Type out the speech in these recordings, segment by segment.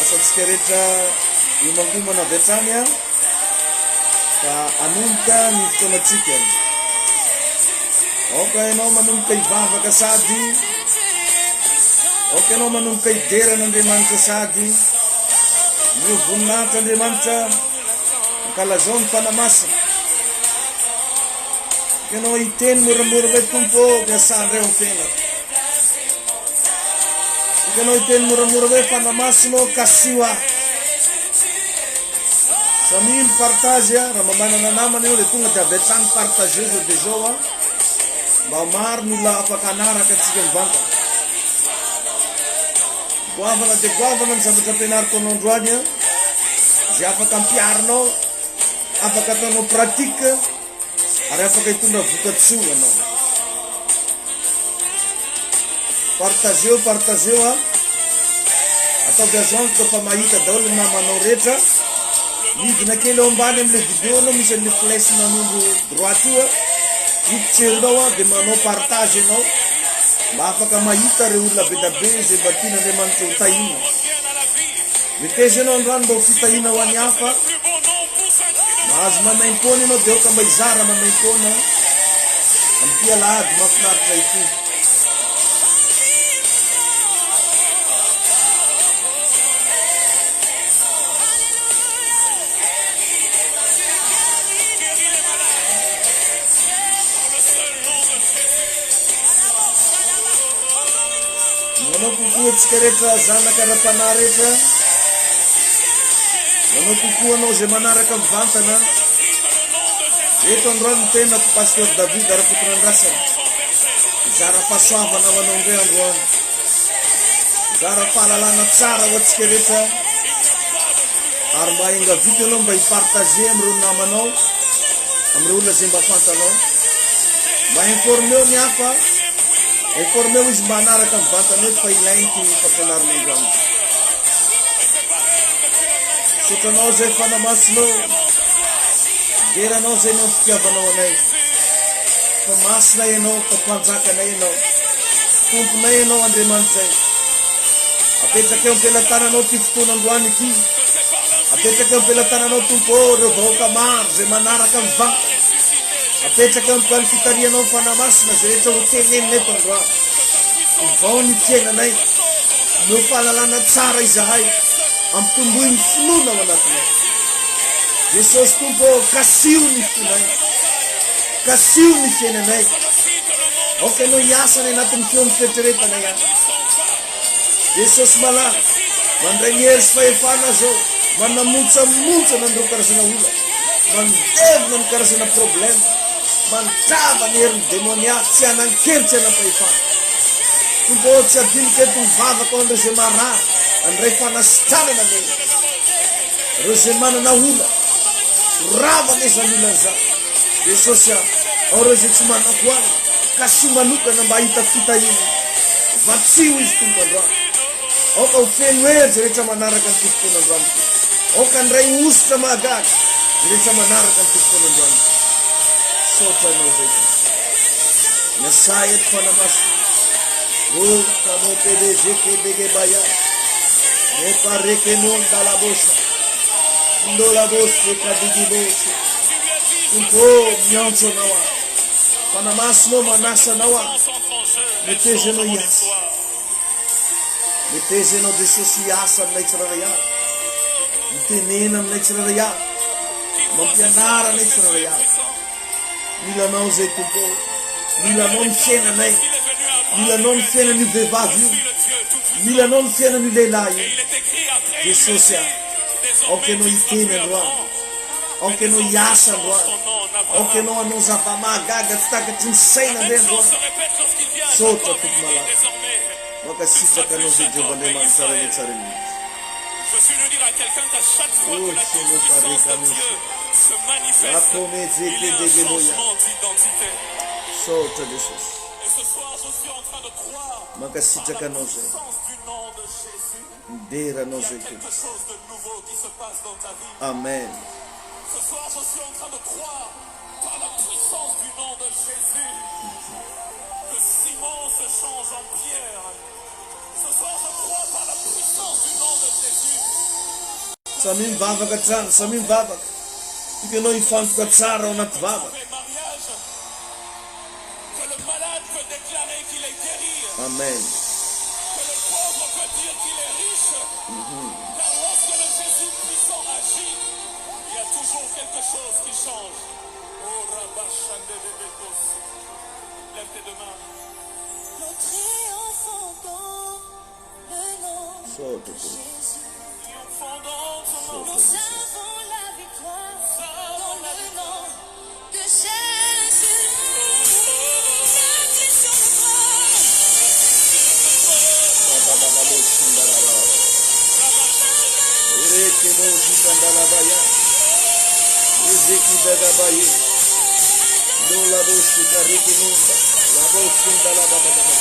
Masatsika rehetra iomankomana avy hatrany a ka anomboka ny fotoanatsika. Aoka ianao manomboka hivavaka sady aoka ianao manomboka hideran'Andriamanitra sady ny voninahitr'Andriamanitra ankalazao ny fanamasina. Ianao hiteny moramora hoe tompo miasandreo ny fiainako. Ianao hiteny moramora hoe fanamasina kasio aho. Samily partage raha mamanana namana eo dia tonga dia avy hatrany partage zao dia zao a mba maro ny olona afaka hanaraka antsika mivantana. Goavana dia goavana ny zavatra ampianariko anao androany a izay afaka ampiarinao, afaka ataonao pratika ary afaka hitondra vokatsoa anao. Partageo a ataovy azo antoka fa mahita daholo ny namanao rehetra. Midina kely eo ambany amin'ilay vidéo anao misy an'ilay flèche manondro droite io a hiditserinao a dia manao partage ianao mba afaka mahita ireo olona be da be izay mba tian'Andriamanitra ho tahina. Miteza ianao androany mba ho fitahina ho an'ny hafa. Mahazo mamaim-pona ianao dia aoka mba hizara mamaim-pona amin'ny mpialahady mahafinaritra ity. Manao kokoa antsika rehetra zanaka ara-panahy rehetra. Manao kokoa anao izay manaraka mivantana. Eto androany ny tenako Pasteur David ara-potonandrasana. Mizara fahasoavana ho anao indray androany. Mizara fahalalana tsara ho antsika rehetra. Ary mba engavity anao mba hipartage amin'ireo namanao, amin'ireo olona izay mba fantanao. Mba informeo ny hafa. Informeo izy mba hanaraka mivantana eto fa ilainy ty fampianarana androany. Sotranao zay fanamasinao, deranao zay nao fitiavanao anay. Fa masina ianao, fa mpanjakanay ianao, tomponay ianao Andriamanitra zay. Apetraka eo am-pelantananao ty fotoan'androany ity. Apetraka eo am-pelantananao tompo ireo vahoaka maro zay manaraka mivantana. Apetraka amin'ny fitarianao fanamasina zay rehetra ho tenenina eto androany. Ivao ny fiainanay, no fahalalana tsara izahay, ampitomboy ny finoana ao anatinay. Jesosy tompo, kasio ny fonay, kasio ny fiainanay. Aoka ianao hiasana anatin'ny feon'ny fieritreretanay any. Jesosy malala, mandray ny hery sy fahefana zao, manamotsamotsana andreo karazana olona, mandevina ny karazana problème, mandrava ny herin'ny demoniaky, tsy hanan-kely, tsy hanan-pahefana. Tompo tsy adinika eto mivavaka ao andreo zay marary, andray fanasitranana me. Reo zay manana ola, rava nezany olana za. Jesosy ao reo zay tsy manako any, ka sy manokana mba hita fitahina. Vatsio izy tompo androany. Aoka ho feno hery zay rehetra manaraka ny fotoan'androany. Aoka ndray ositra mahagaga zay rehetra manaraka ny fotoan'androany. Sotra anao zay. Miasay eto fanamasina. Oh, kamo pede jeke dege baya. Ne pare que non da la bosa. Ndo la bosa kadigi bosa. Umpo nyonso nawa. Panamasno manasa nawa. Meteje no yas. Meteje no desosi yasa nexraya. Tenena nexraya. Mampianara nexraya. Mila non ze tupo. Mila non cena nei. Mila non cena ni vevaviu. Mila non cena ni lelaio. Desosia. Anche noi tene roa. Anche noi yasa roa. Anche noi non sapama gaga sta che ti insegna dentro. Sotto tut mala. Ma che si sa che non si giovane mangiare le sarelle. Je suis venu dire à quelqu'un qu'à chaque fois que la puissance de Dieu se manifeste, il y a un changement d'identité. Et ce soir, je suis en train de croire par la puissance du nom de Jésus. Il y a quelque chose de nouveau qui se passe dans ta vie. Amen. Ce soir, je suis en train de croire par la puissance du nom de Jésus que Simon se change en Pierre. Ce soir, je crois par la puissance du nom de Jésus. Samim vavaka tsara, samim vavaka. Ike no ifantuka tsara ao anaty vavaka. Que le malade peut déclarer qu'il est guéri. Amen. Que le pauvre peut dire qu'il est riche. Car lorsque le Jésus puissant agit, il y a toujours quelque chose qui change. Oh Rabashande Bebekos. Lève tes deux mains. Nous triomphons dans le nom de Jésus. Triomphons dans ton nom. Nous avons la victoire dans le nom de Jésus. Marie sur le trône. Ereke mo sikandala baya. Ezeki daga baye. No la bosi kariki nunda. La bosi ndala baba baba.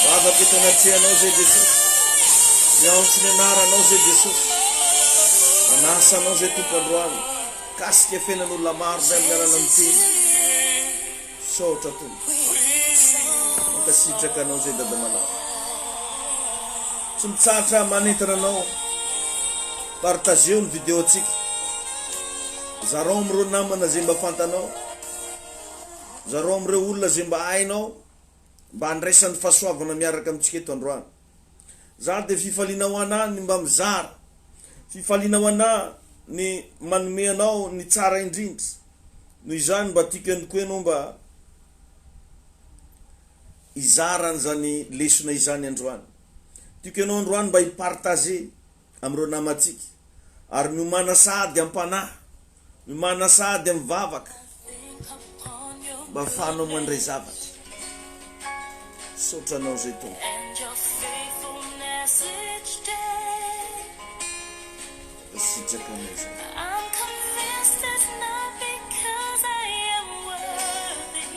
Baba kitana tia noze Jesus. Yansine nara noze Jesus. Anasa noze tupadruan. Kaske fena no lamar demera lampi. Sota tu. Maka sitraka noze dadamala. Tsumtsatra manitra no. Partageo ny vidéo tsika. Zareo amreo namana zay mba fantanao. Zareo amreo olona zay mba hainao. Mba andraisan'ny fahasoavana miaraka amintsika eto androany. Za de fifaliana ho ana ny mba mizara. Fifaliana ho ana ny manome anao ny tsara indrindra. Noho izany mba tiako ihany koa ianao mba izarany zany lesona izany androany. Tiako ianao androany mba hipartager amreo namatsika. Ary miomana sady ampanahy. Miomana sady amivavaka. Mba fanao mandray zavatra. Sotranao zay tompo. And your faithfulness each day. Sitraka anao zay. I'm convinced it's not because I am worthy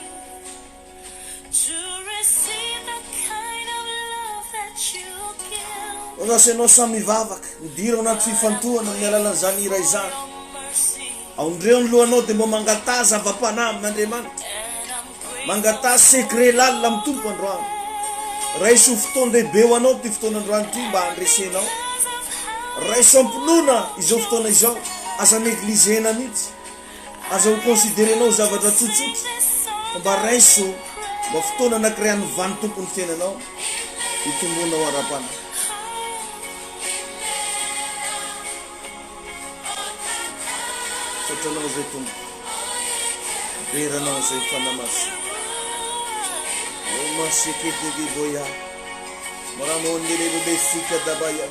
to receive the kind of love that you give. Ohatsy ianao samy mivavaka. Midira ao anaty fifantohana amin'ny alalan'izany iray izany. Your mercy. Aondreo ny lohanao dia mba mangataha zava-panahy amin'Andriamanitra. And I'm grateful. Mangataha secret lalina amin'ny tompo androany. Raiso fotoan-dehibe ho anao ty fotoan'androany ty mba handresenao. Raiso ampinoana izao fotoana izao. Aza negligena mihitsy. Aza ho considérenao zavatra tsotsotra. Mba raiso mba fotoana anankiray any vany tompony fiainanao. Itombonao ara-pana. Sotranao zay tompo. Veranao zay fanamasi. O masikitigi boya. Maramo nilelo besika dabaya.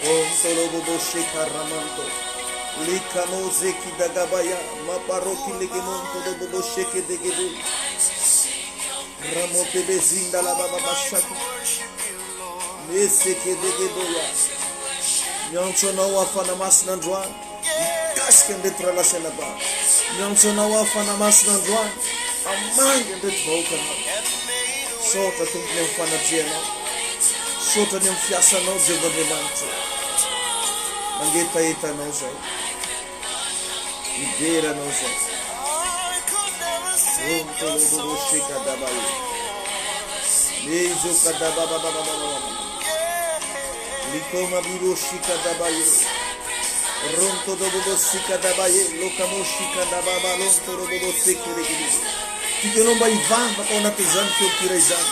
O solo bobo shekaramanto. Likamo zeki dagabaya. Maparoki legemonto do bobo sheke degebu. Ramo bebe zinda la baba bashaki. Meseke degeboya. Nyanchonao afanamasina androany. Kasika ndetra lasena ba. Nyanchonao afanamasina androany. Amanga ndetra vahoakanao. Sota tompony amin'ny fanatrianao. Sota ny amin'ny fiasanao Jehovah'Andriamanitra. Mangetaetanao zay. Miberanao zay. Ontolobobosheka dabaye. Lezo kadaba baba baba. Likoma bibo shikadaba ye. Ronto dobo shikadaba ye. Lokamo shikadaba ba lonto dobo sekere gidi. Tike non ba ivan ba kona tezan kyo kirezan.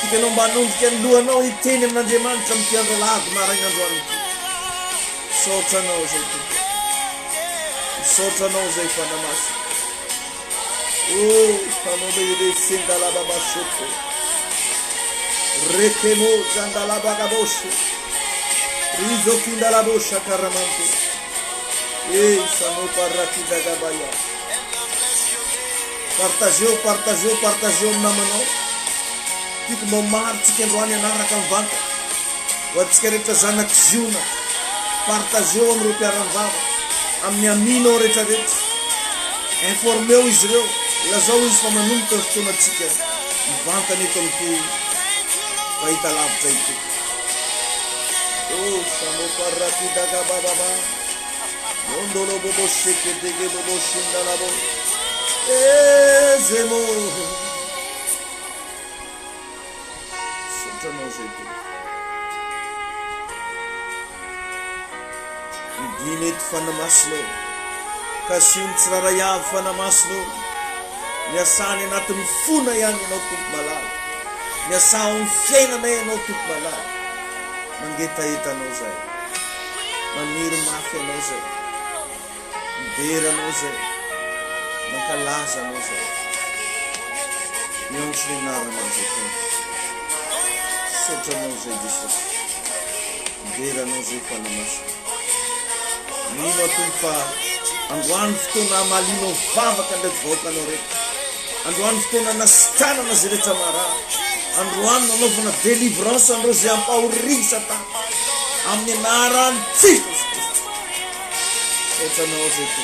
Tike non ba non ken dua no itenem na deman champion relat maringa doan. Sota no zetu. Sota no zai fanamas. Oh, kamo bebe sindala baba soto. Rekemo zandala bagabosho. Rizo kindala bosha karamante. Samo parraki dagabaya. Partageo namano. Tik momar chicken rwani narakan vanta. Watskereta zanak zuna. Partageo mrupiaran vava. Amnia mino retaret. Informeu Israel. Lazou is van mijn noemter toen het zieken. Vanta niet om toe. Kaita laaf zaitu. Oh, samo parraki dagababa. Yondolo bobo sheke dege bobo shindalabo. Zemo. Sota no zaitu. Ginit van de maslo. Kashim tsraraya van de maslo. Niasani natin funa yan inotuk malal. Niasaon fiena na inotuk malal. Manggita-ita no zay. Manir mafia no zay. Dera no zay. Makalasa no zay. Yung sinara no zay. Sota no zay Jesus. Dera no zay panamas. Nino tumpa. Ang wanfto na malino fava kandet voka no rin. Androan fotona nastana na zay rehetra mara. Androan nanaovana délivrance andreo zay ampahorisy ta amin'ny anaran'i Jesosy. Sotranao zay to.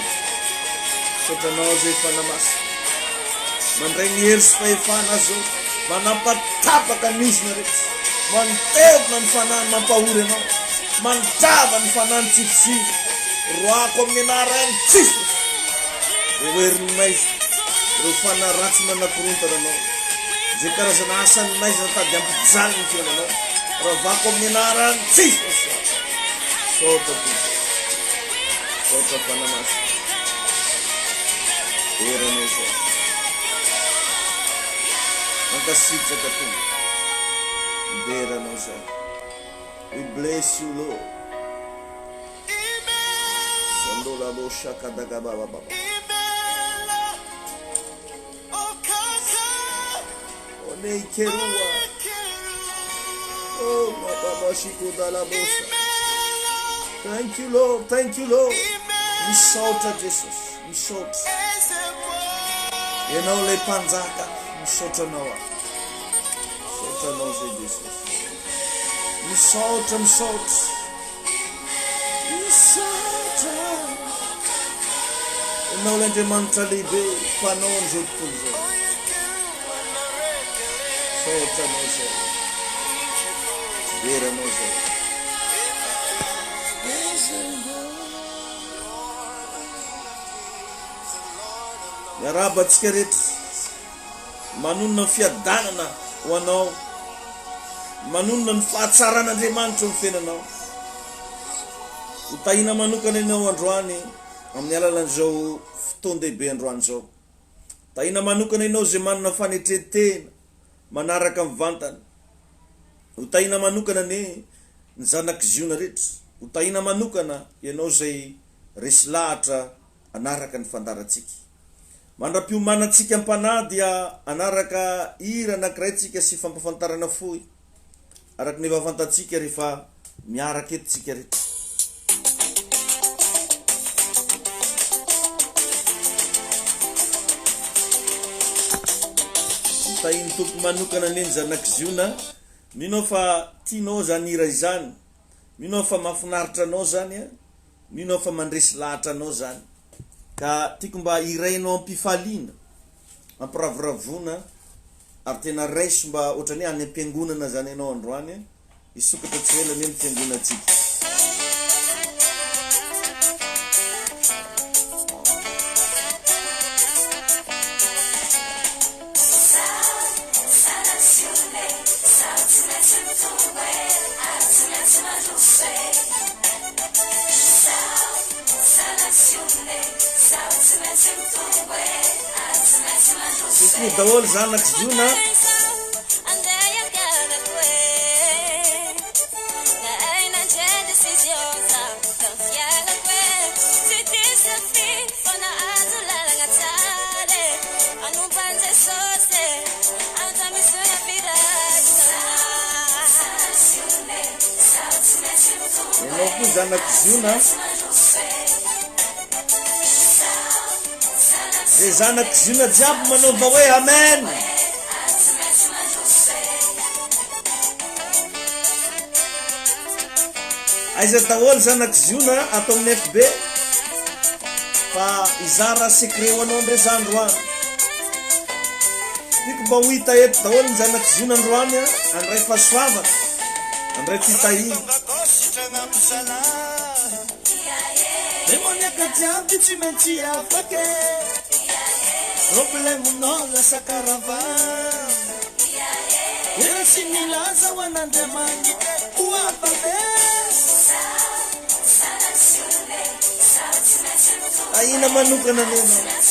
Sotranao zay fanamasa. Mandray ny hery sy fahefana zao. Manampatapaka nisy na rehetra. Manotevina ny fanany mampahory anao. Mandrava ny fanany tsifitsify. Roako amin'ny anaran'i Jesosy. Hoeriny maizy. Rufana ratsina na kuruntana no. Zay karazana asany maizana tady ampijaly ny fiainanao. Ravako amin'ny anaran'i Jesosy. Sota to. Sota fanamasa. Eranao zay. Mankasitraka to. Beranao zay. We bless you, Lord. Sandola bo shaka daga baba baba. Kerua. Oh, Baba Shiko Dalabosa. Thank you, Lord. Thank you, Lord. We shout at Jesus. We shout. You know, le panzaka. We shout at Noah. Shout at Noah, Jesus. We shout and shout. We shout. You know, le demantali be. Panon juttuzo. Sota no zay. Vera no zay. Miarabantsika rehetra. Manonona ny fiadanana ho anao. Manonona ny fahatsaran'Andriamanitra ny fiainanao. Ho tahina manokana ianao androany amin'ny alalan'izao fotoan-dehibe androany zao. Tahina manokana ianao zay manana fanetretena. Manaraka amin'ny vantana. Ho tahina manokana ny zanaky ziona rehetra. Ho tahina manokana ianao zay resy lahatra anaraka ny fandarantsika. Mandram-piomanantsika am-panahy dia anaraka hira anakiraitsika sy fampafantarana fohy. Araka ny vavantatsika rehefa miaraka eto tsika rehetra. Tahiny tompo manokana neny zanaky ziona. Mino fa tianao zany hira izany. Mino fa mahafinaritra anao zany. Mino fa mandresy lahatra anao zany. Ka tiako mba irainao ampifaliana. Ampiraviravona. Ary tena raiso mba ohatrany any am-piangonana zany ianao androany. Isokatra tsy ela ny fiangonatsika. Salvation. Siko daholo zanaky ziona ianao koa zanaky ziona zay zanaky ziona jiaby manaova hoe amen. Aiza daholo zanaky ziona atao amin'ny FB fa izara secret hoanao ndre za androany tiako mba ho hita eto daholo ny zanaky ziona androany andray fahasoavana andray fitahina. Demoniaka jiaby tsy maintsy afaka problemonao lasa karavana era sy milaza ho an'Andriamanitra ho afabe ahina manokana anenao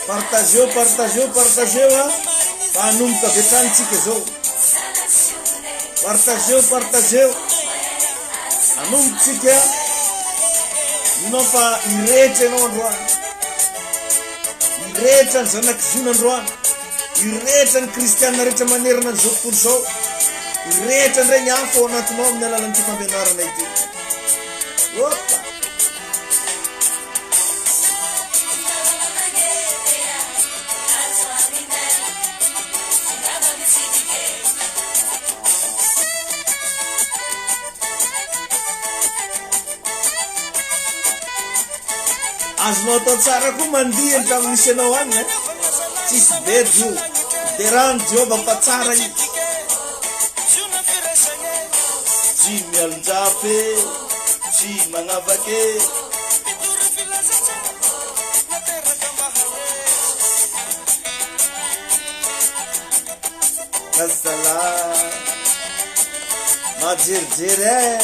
partageo fa hanomboka avy atranytsika zao partageo hanombotsika inao fa irehetra ianao androany irehetra ny zanaky ziona androany irehetra ny kristianina rehetra manerana an'izao tontolo zao irehetra ndray ny hafa ao anatinao amin'ny alalan'ity fampianarana ity. Opa azonao atao tsara koa mandihy antrano misy anao agny tsisy bejo de rano Jehova fa tsara izy tsy mialonjafy tsy magnavaky kasala majerijery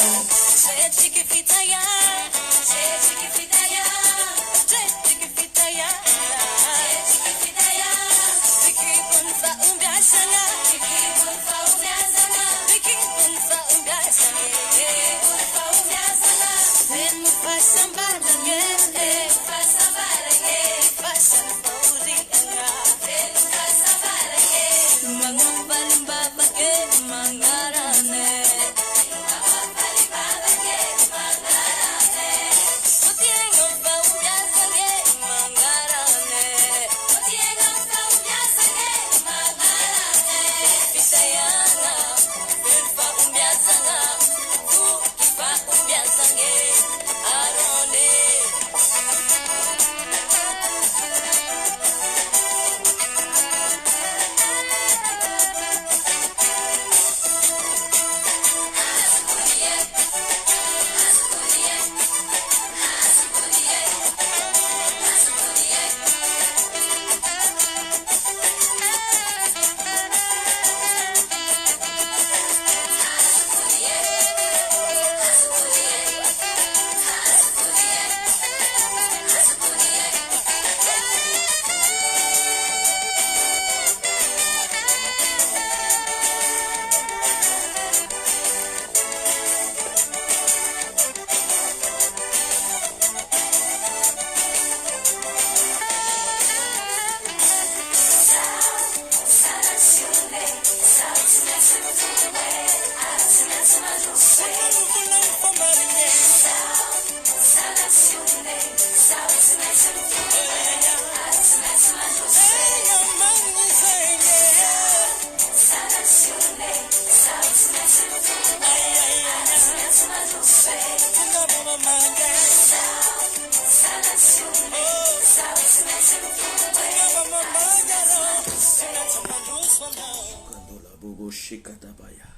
Kandola bobo shikatabaya.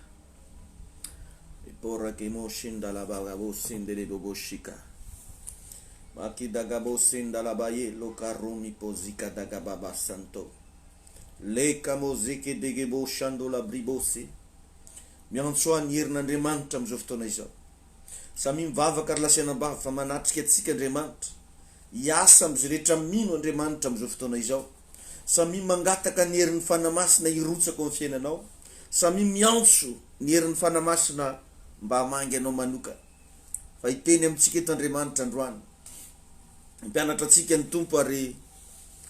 Ipora kemo shinda la bagabo sindele bobo shika. Maki dagabo sinda la baye lokarumi pozika dagababa santo. Le kamozike degebo shandola bribosi. Miantsoa nirn'Andriamanitra amin'izao fotoana izao. Samy mivavaka ary lasena mba fa manatrika antsika Andriamanitra. Hiasa amin'izay rehetra mino Andriamanitra amin'izao fotoana izao. Samy mangataka ny herin'ny fanamasina hirotsaka amin'ny fiainanao. Samy miantso ny herin'ny fanamasina mba hamangy anao manoka. Fa hiteny amintsika eto Andriamanitra androany. Mpianatra antsika ny Tompo ary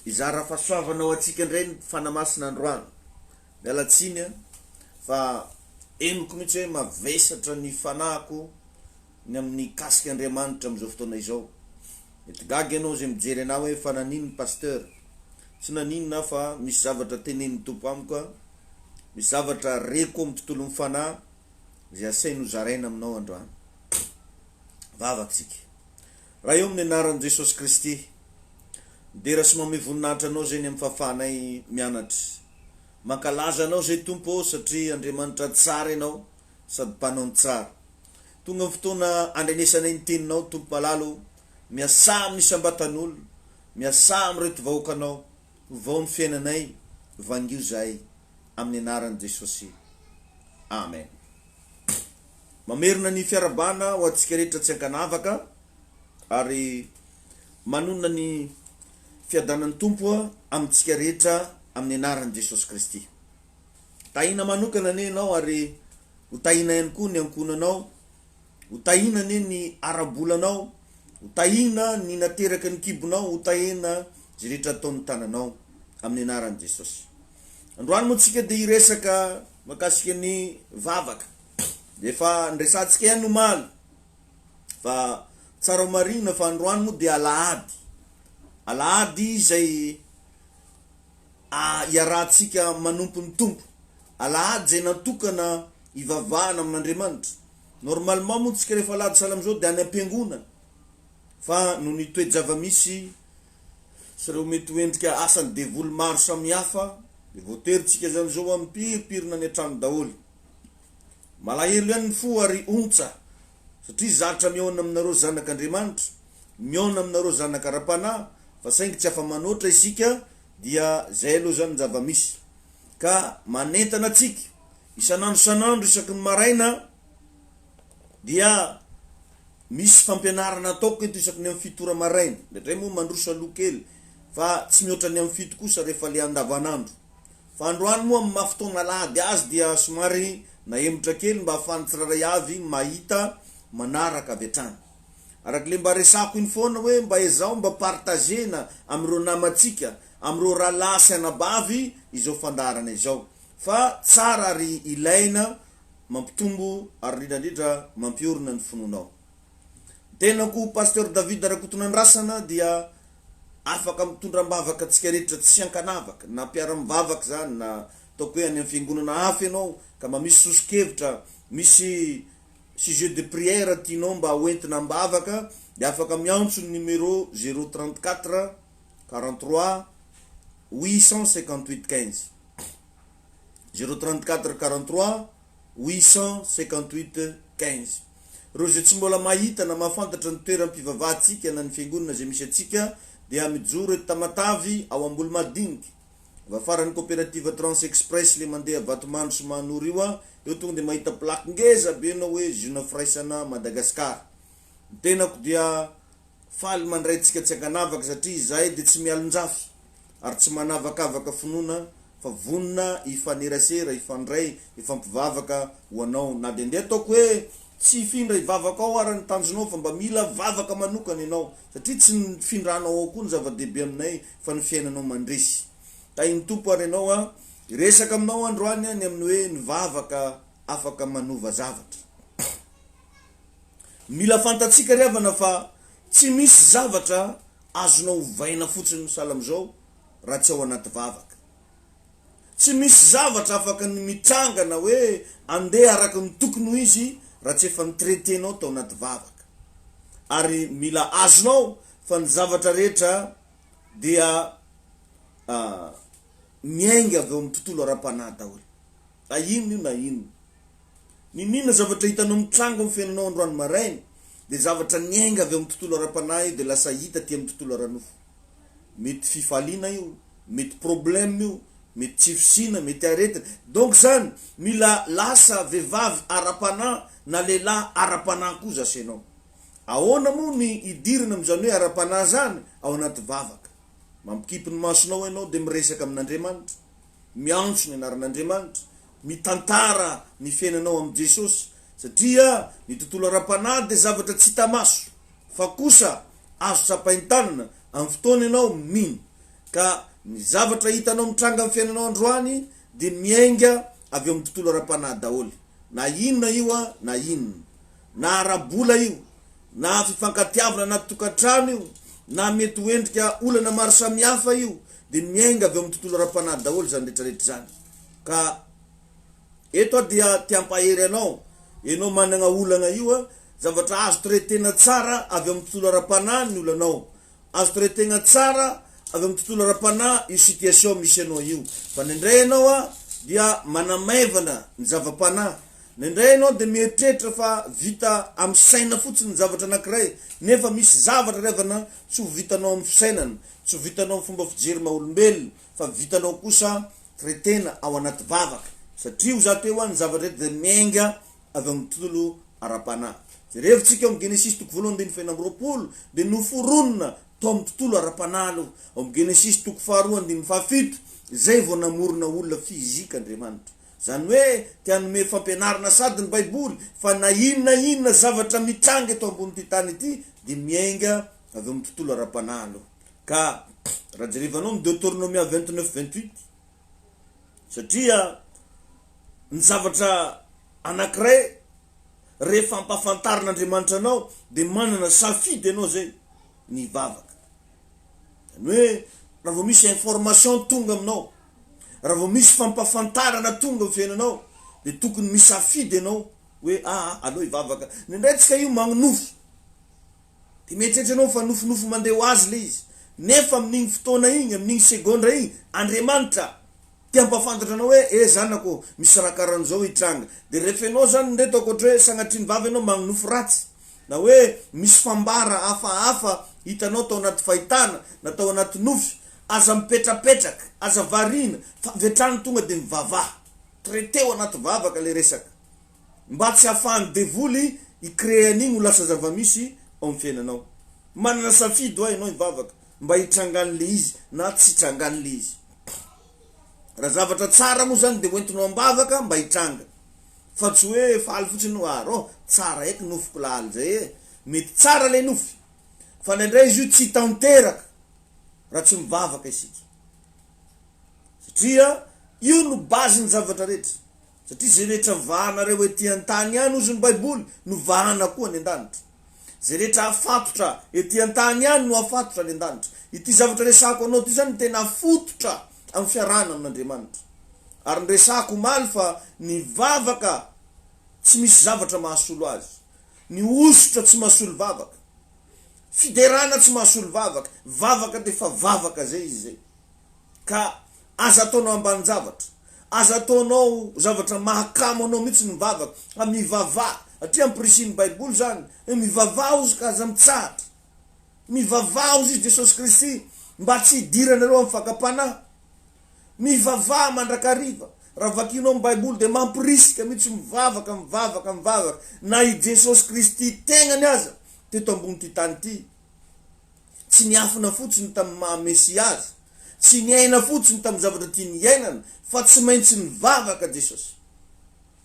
izara fahasoavanao antsika indray ny fanamasina androany. Mialatsiny fa eniko mihitsy hoe mavesatra ny fanahiko ny amin'ny kasika Andriamanitra amin'izao fotoana izao. Mety gaga ianao izay mijery anao hoe fa nanin'ny pasteur. Tsy naninona fa misy zavatra tenenin'ny Tompo amiko, misy zavatra reko amin'ny tontolon'ny fanahy izay asainy hozaraina aminao androany. Vavatsika. Raha eo amin'ny anaran'i Jesosy Kristy, dera sy manome voninahitra anao zay ny amin'ny fahafahanay mianatra. Mankalaza anao zay Tompo satria Andriamanitra tsara ianao sady mpanao ny tsara. Tonga amin'ny fotoana andrenesanay ny teninao Tompo malalo, miasa amin'ny sambatan'olo, miasa amin'ireo vahoakanao, vao ny fiainanay, vangio zahay amin'ny anaran'i Jesosy. Amen. Mamerina ny fiarabana ho antsika rehetra tsy ankanavaka ary manona ny fiadanan'ny Tompo amintsika rehetra amin'ny anaran'i Jesosy Kristy. Tahina manokana ne ianao ary ho tahina ihany koa ny ankonanao, ho tahina ne ny arabolanao, ho tahina ny nateraka ny kibonao, ho tahina zay rehetra ataon'ny tananao amin'ny anaran'i Jesosy. Androany moa tsika dia hiresaka makasika ny vavaka. Dia efa nresantsika ihany omaly fa tsara marina fa androany moa dia alahady. Alahady izay iarahantsika manompo ny Tompo. Alahady izay natokana hivavahana amin'Andriamanitra. Normalement moa tsika rehefa alahady salam zao dia any am-piangonana. Fa no ny toe-javamisy sy ireo mety hoendrika asany devoly maro samihafa, dia voateritsika zany zao mipiripirina ny an-trano daholo. Malahelo ihany ny fo ary ontsa satria zatra miona aminareo zanak'Andriamanitra, miona aminareo zanak'ara-panahy, fa saingy tsy afa manoatra isika dia zay aloha zany zavamisy. Ka manentana atsika isanandro isaky ny maraina dia misy fampianarana ataoko eto isaky ny amin'ny fitora maraina. Indray moa mandrosa loha kely fa tsy mihoatra ny amin'ny fito kosa rehefa le andavanandro. Fa androany moa amin'ny mahafotoana alahady azy dia somary nahemotra kely mba ahafahany tsiraray avy mahita manaraka avy hatrany. Arak'le mba resako iny foana hoe mba ezao mba partagena amin'ireo namantsika, amin'ireo rahalahy sy anabavy izao fandarana izao. Fa tsara ary ilaina mampitombo ary indrindra mampiorina ny fononao. Tenako pasteur David Rakotonandrasana dia afaka mitondram-bavaka antsika rehetra tsy ankanavaka, na mpiara-mivavaka zany na ataoko hoe any amin'ny fiangonana hafa ianao ka mba misy sosikevitra, misy sujet de prière tianao mba hoentina mivavaka, dia afaka miantso ny numéro 034 43 858 15 034 43 858 15. Reo zay tsy mbola mahita na mahafantatra ny toeram-pivavahantsika na ny fiangonana zay misy atsika dia mijoro eto Tamatavy ao Ambolimadinika, vafaran'ny coopérative Trans Express le mandeha Vatomandro sy Manoro io eo tonga dia mahita plaque ngeza be anao hoe Juna Fraisana Madagasikara. Tenako dia faly mandraytsika tsy ankanavaka satria izahay dia tsy mialonjafy ary tsy manavakavaka finoana fa vonona ifanerasera, ifandray, ifampivavaka ho anao. Na dia ndeha ataoko hoe tsy hifindra ivavaka ao ary ny tanjonao fa mba mila vavaka manokana ianao satria tsy ny findranao ao koa ny zava-dehibe aminay fa ny fiainanao mandresy. Tahin'ny Tompo ary ianao resaka aminao androany ny amin'ny hoe ny vavaka afaka manova zavatra. Mila fantatsika riavana fa tsy misy zavatra azonao vaina fotsiny salam zao raha tsy ao anaty vavaka. Tsy misy zavatra afaka ny mitrangana hoe andeha araka ny tokony ho izy raha tsy efa nitretenao tao anaty vavaka. Ary mila azonao fa ny zavatra rehetra dia miainga avy eo amin'ny tontolo ara-panahy daholo. Na inona io na inona. Ninona zavatra hitanao mitrango amin'ny fiainanao androany maraina dia zavatra miainga avy eo amin'ny tontolo ara-panahy dia lasa hita ty amin'ny tontolo ara-nofo. Mety fifaliana io, mety problème io, mety tsy fisina, mety aretina. Donc zany mila lasa vehivavy ara-panahy na lehilahy ara-panahy koa zasy ianao. Ahoana moa ny idirana amin'izany hoe ara-panahy zany? Ao anaty vavaka. Mampikipy ny masonao ianao dia miresaka amin'Andriamanitra, miantso ny anaran'Andriamanitra, mitantara ny fiainanao amin'ny Jesosy, satria ny tontolo ara-panahy dia zavatra tsy hita maso fa kosa azo tsapain-tanana amin'ny fotoana ianao mino. Ka ny zavatra hitanao mitranga amin'ny fiainanao androany dia miainga avy amin'ny tontolo ara-panahy daholo. Na inona io na inona, na arabola io, na fifankatiavana anaty tokantrano io, na mety hoendrika olana maro samihafa io, dia miainga avy amin'ny tontolo ara-panahy daholo zany rehetrarehetra zany. Ka eto dia tiampahery ianao manana olana io zavatra azo traitena tsara avy amin'ny tontolo ara-panahy ny olanao, azo traitena tsara avy amin'ny tontolo ara-panahy io situation misy ianao io. Fa nendray ianao dia manamaivana ny zava-panahy, nendray ianao dia mieritreritra fa vita amin'ny saina fotsiny ny zavatra anankiray, nefa misy zavatra revana tsy ho vitanao amin'ny fisainana, tsy ho vitanao amin'ny fomba fijery maha-olombelona, fa vitanao kosa traitena ao anaty vavaka. Satria ho zato eo ny zavatra rehetra dia miainga avy amin'ny tontolo ara-panahy. Zay rehefintsika ao amin'ny Genesis 2:9 dia noforonona tao amin'ny tontolo ara-panahy aloha. Ao amin'ny Genesis 2:7 zay vao namorona olona fizika Andriamanitra. Zany hoe tianome fampianarana sady ny Baiboly fa na inona zavatra mitranga eto ambony tany ity dia miainga avy amin'ny tontolo ara-panahy aloha. Ka raha jerevanao amin'ny Deutéronomie 29:28, satria ny zavatra anankiray rehefa ampafantarin'Andriamanitra anao dia manana safidy ianao zay ny vavaka. Zany hoe raha vao misy information tonga aminao, raha vao misy fampafantarana tonga amin'ny fiainanao dia tokony misafidy ianao hoe aleo ivavaka. Nendray tsika io magnonofo dia mieritreritra ianao fa nofonofo mandeha ho azy le izy, nefa amin'igny fotoana igny, amin'igny segondra igny Andriamanitra tiampafantatra anao hoe zanako misy raha karahan'izao hitranga. Dia rehefa ianao zany ndeto akoatra hoe sanatria ny vava ianao magnonofo ratsy, na hoe misy fambara hafahafa hitanao tao anaty fahitana na tao anaty nofy, aza mipetrapetraka, aza variana, fa vetrany tonga dia mivavaha, traiteo anaty vavaka le resaka, mba tsy hafahany devoly ikrean'igny ho lasa zava-misy ao amin'ny fiainanao. Manana safidy ianao ivavaka mba hitrangan'le izy na tsy hitrangan'le izy. Raha zavatra tsara moa zany dia hoentinao ambavaka mba hitranga, fa tsy hoe faly fotsiny tsara eky nofoko laly zay mety tsara le nofy, fa nendray izy io tsy tanteraka raha tsy mivavaka isika, satria io no bazy ny zavatra rehetra. Satria zay rehetra vahanareo ety an-tany ihany ozy ny Baiboly no vahana koa any an-danitra, zay rehetra afatotra ety an-tany ihany no afatotra any an-danitra. Ity zavatra resako anao ty zany tena fototra amin'ny fiarahana amin'Andriamanitra. Ary nyresako maly fa ny vavaka tsy misy zavatra mahasolo azy, ny osotra tsy mahasolo vavaka, fiderana tsy mahasolo vavaka. Vavaka dia fa vavaka zay izy zay. Ka aza ataonao ambany zavatra, aza ataonao zavatra mahakamo anao mihitsy ny vavaka, mivavaha. Atria ampirisiny Baiboly zany mivavaha ozy ka aza mitsahatra, mivavaha ozy izy Jesosy Kristy mba tsy hidiranareo amin'ny fakapanahy, mivavaha mandrakariva. Raha vakinao amin'ny Baiboly dia mampirisika mihitsy mivavaka na i Jesosy Kristy tegnany aza teto ambony ty tany ty. Tsy niafina fotsiny tamin'ny maha-Mesia azy, tsy niaina fotsiny tamin'ny zavatra ty niainana, fa tsy maintsy nivavaka Jesosy.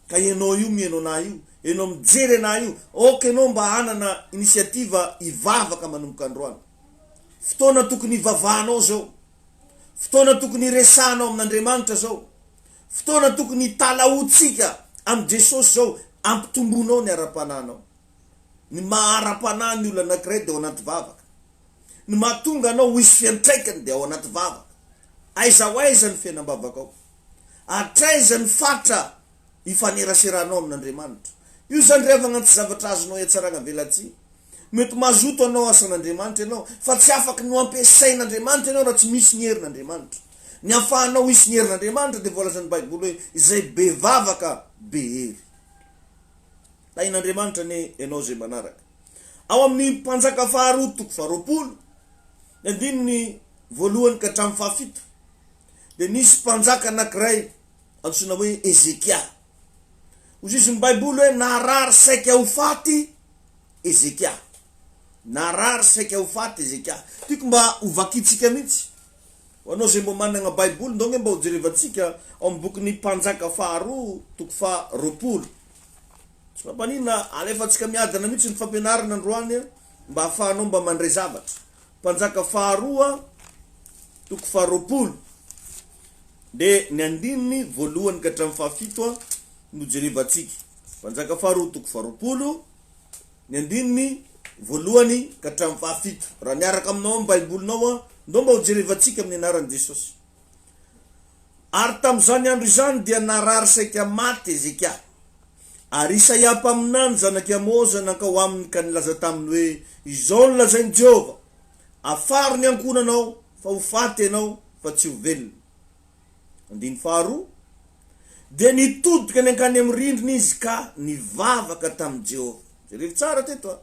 Ka ianao io mihainao na io, ianao mijery na io, ianao mba hanana inisiativa ivavaka manomboka androany. Fotoana tokony ivavahanao zao, fotoana tokony resanao amin'Andriamanitra zao, fotoana tokony talaotsika amin'ny Jesosy zao, ampitombonao ny ara-pananao. Ny mahara-panahy ny olona anankiray dia ao anaty vavaka, ny mahatonga anao ho isy fiantraikany dia ao anaty vavaka. Aiza ho aiza ny fiainam-bavaka ao, hatraiza ny fatra ifaneraseranao amin'Andriamanitra. Io zany revana tsy zavatra azonao hiatsarana velatsy. Mety mazoto anao asan'Andriamanitra ianao, fa tsy afaka no ampiasain'Andriamanitra ianao raha tsy misy ny herin'Andriamanitra. ny afahanao isy ny herin'Andriamanitra dia voalazan'ny Baiboly hoe izay be vavaka be hery. Tain'Andriamanitra ny ianao zay manaraka. Ao amin'ny mpanjaka faharoa toko faharoapolo ny andininy voalohany ka hatramin'ny fahafito dia nisy mpanjaka anankiray antsoina hoe Ezekia. Ozy izy ny Baiboly hoe narary saika ho faty Ezekia. Narary saika ho faty Ezekia. Tiako mba hovakitsika mihitsy. Anao zay mba manana Baiboly ndonge mba hojerevantsika ao amin'ny bokin'ny mpanjaka faharoa toko faharoapolo. Tsy mampanina alefatsika miadana mihitsy ny fampianarana androany mba hahafahanao mba mandray zavatra. Mpanjaka faharoa toko faharoapolo dia ny andininy voalohany ka hatramin'ny fahafito no jerevantsika. Mpanjaka faharoa toko faharoapolo ny andininy voalohany ka hatramin'ny fahafito. Raha miaraka aminao amin'ny Baibolinao ndao mba hojerevantsika amin'ny anaran'i Jesosy. Ary tamin'izany andro izany dia narary saika maty Ezekia. Ary Isaia mpaminany zanaky Amoza nankao aminy ka nilaza taminy hoe izao no lazainy Jehova, afaro ny ankonanao fa ho faty ianao fa tsy ho velona. Andiny faharoa, dia nitodika ny ankany amin'ny rindrina izy ka nivavaka tamin'i Jehova. Jerevy tsara teto.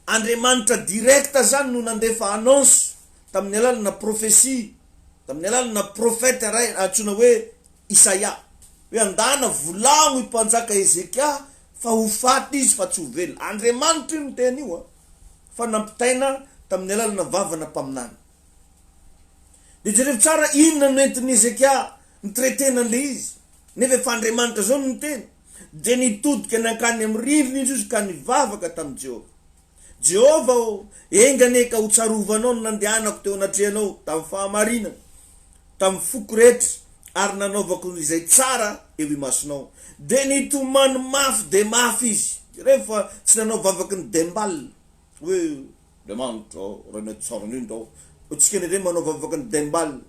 Andriamanitra direkta zany no nandefa annonce tamin'ny alalana profesia, tamin'ny alalana profeta ray antsoina hoe Isaia. Hoe andana volagno mpanjaka Ezekia fa ho faty izy fa tsy ho velona. Andriamanitra io teny io fa nampitaina tamin'ny alalana vavana mpaminany. Dia jerevy tsara inona no entin'ny Ezekia nitretena an'le izy. Nefa efa Andriamanitra zao no teny. Dia nitodika ny ankany amin'ny rindrina izy ka nivavaka tamin'i Jehova. Jehova engane ka ho tsarovanao no nandehanako teo anatrehanao tamin'ny fahamarinana, tamin'ny foko rehetra, ary nanaovako izay tsara eo imasonao. Dia nitomany mafy de mafy izy. Rehefa tsy nanao vavaky ny dembal hoe Andriamanitra raha mety tsara indrindra tsika ny re manao vavaky ny dembal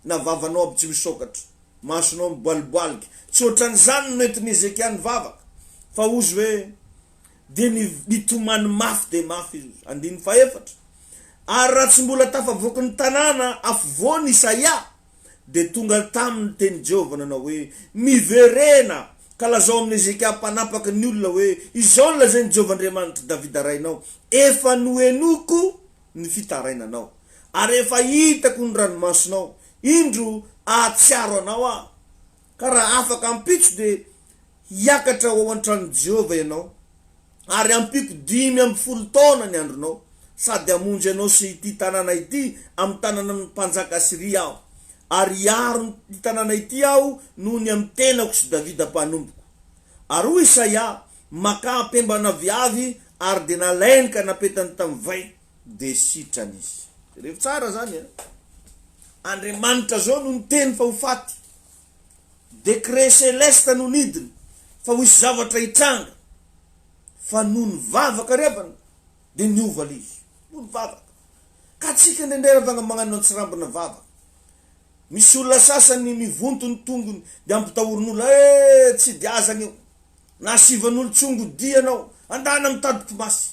na vavanao aby tsy misokatra, masonao miboaliboaliky. Tsy ohatran'izany no entin'ny Ezekia nivavaka fa ozy hoe dia nitomany mafy de mafy izy. Andiny faefatra, ary raha tsy mbola tafavoaky ny tanàna afovoany Isaia dia tonga taminy teny Jehova nanao hoe miverena ka lazao amin'ny Ezekia mpanapaka ny olona hoe izao no lazainy Jehova Andriamanitra Davida rainao, efa noenoko ny fitarainanao ary efa hitako ny ranomasonao, indro ahatsiaro anao ka raha afaka ampitso dia hiakatra ao an-tranon'i Jehova ianao, ary ampiko 5 taona ny andronao, sady amonjy anao sy ity tanàna ity amin'ny tanàna ny mpanjaka Asiria aho, ary iaro ny tanàna ity aho noho ny amin'ny tenako sy Davida mpanomboko. Ary hoy Isaia maka pembana viavy ary dia nalainy ka napetany tamin'ny vai dia sitrany izy. Rehefa tsara zany Andriamanitra zao no niteny fa ho faty. Dekret selesta no nidiny fa ho isy zavatra hitranga, fa noho ny vavaka revana dia niova izy. Noho ny vavaka. Ka tsika ndraindray vanga magnano antsirambina vavaka. Misy olona sasany mivonto ny tongony dia ampitahorin'olona tsy diazana io. Na sivan'olo tsongo dianao, andana mitady mpimasy.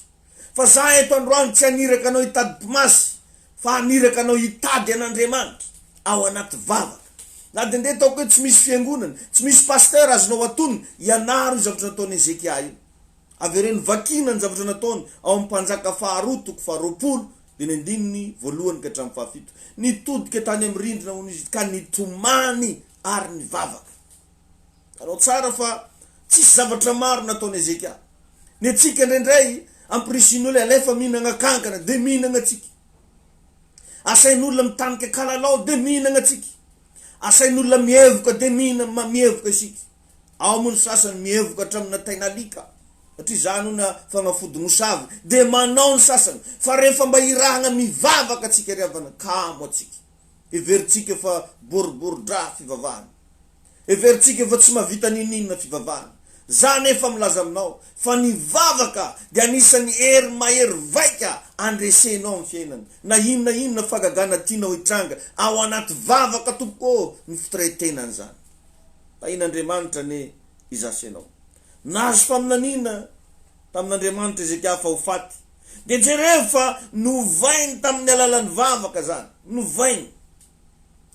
Fa za eto androany tsy aniraka anao hitady mpimasy, fa aniraka anao hitady an'Andriamanitra ao anaty vavaka. Na dia ndeha taoko hoe tsy misy fiangonana, tsy misy pasteur azonao atony ianaro ny zavatra nataony Ezekia io. Avereny vakina ny zavatra nataony ao amin'ny mpanjaka faharoa toko faharoapolo dia ny andininy voalohany ka hatramin'ny fahafito. Nitodika tany amin'ny rindrina hono izy ka nitomany ary nivavaka. Anao tsara fa tsisy zavatra maro nataony Ezekia. Ny atsika indraindray ampirisin'olona alefa mihinana kankana dia mihinana atsika. Asain'olona mitanika kalalao dia mihinana atsika. Asain'olona mievoka dia mievoka isika. Ao moa ny sasany mievoka hatramina tainalika, satria zany na fagnafody mosavy dia manao ny sasany. Fa rehefa mba irahana mivavaka atsika riavana kamo atsika. Everitsika fa boriboridra fivavahana. Everitsika fa tsy mavita ninina fivavahana. Zany efa milaza aminao fa nivavaka dia anisany hery mahery vaika andresenao amin'ny fiainana. Na inona fagagana tianao hitranga ao anaty vavaka tompoko ny fitretenany zany. Tain'Andriamanitra ny izasenao. Nazo faminanina tamin'Andriamanitra Ezekia fa ho faty. Dia jereo fa novainy tamin'ny alalan'ny vavaka zany. Novainy.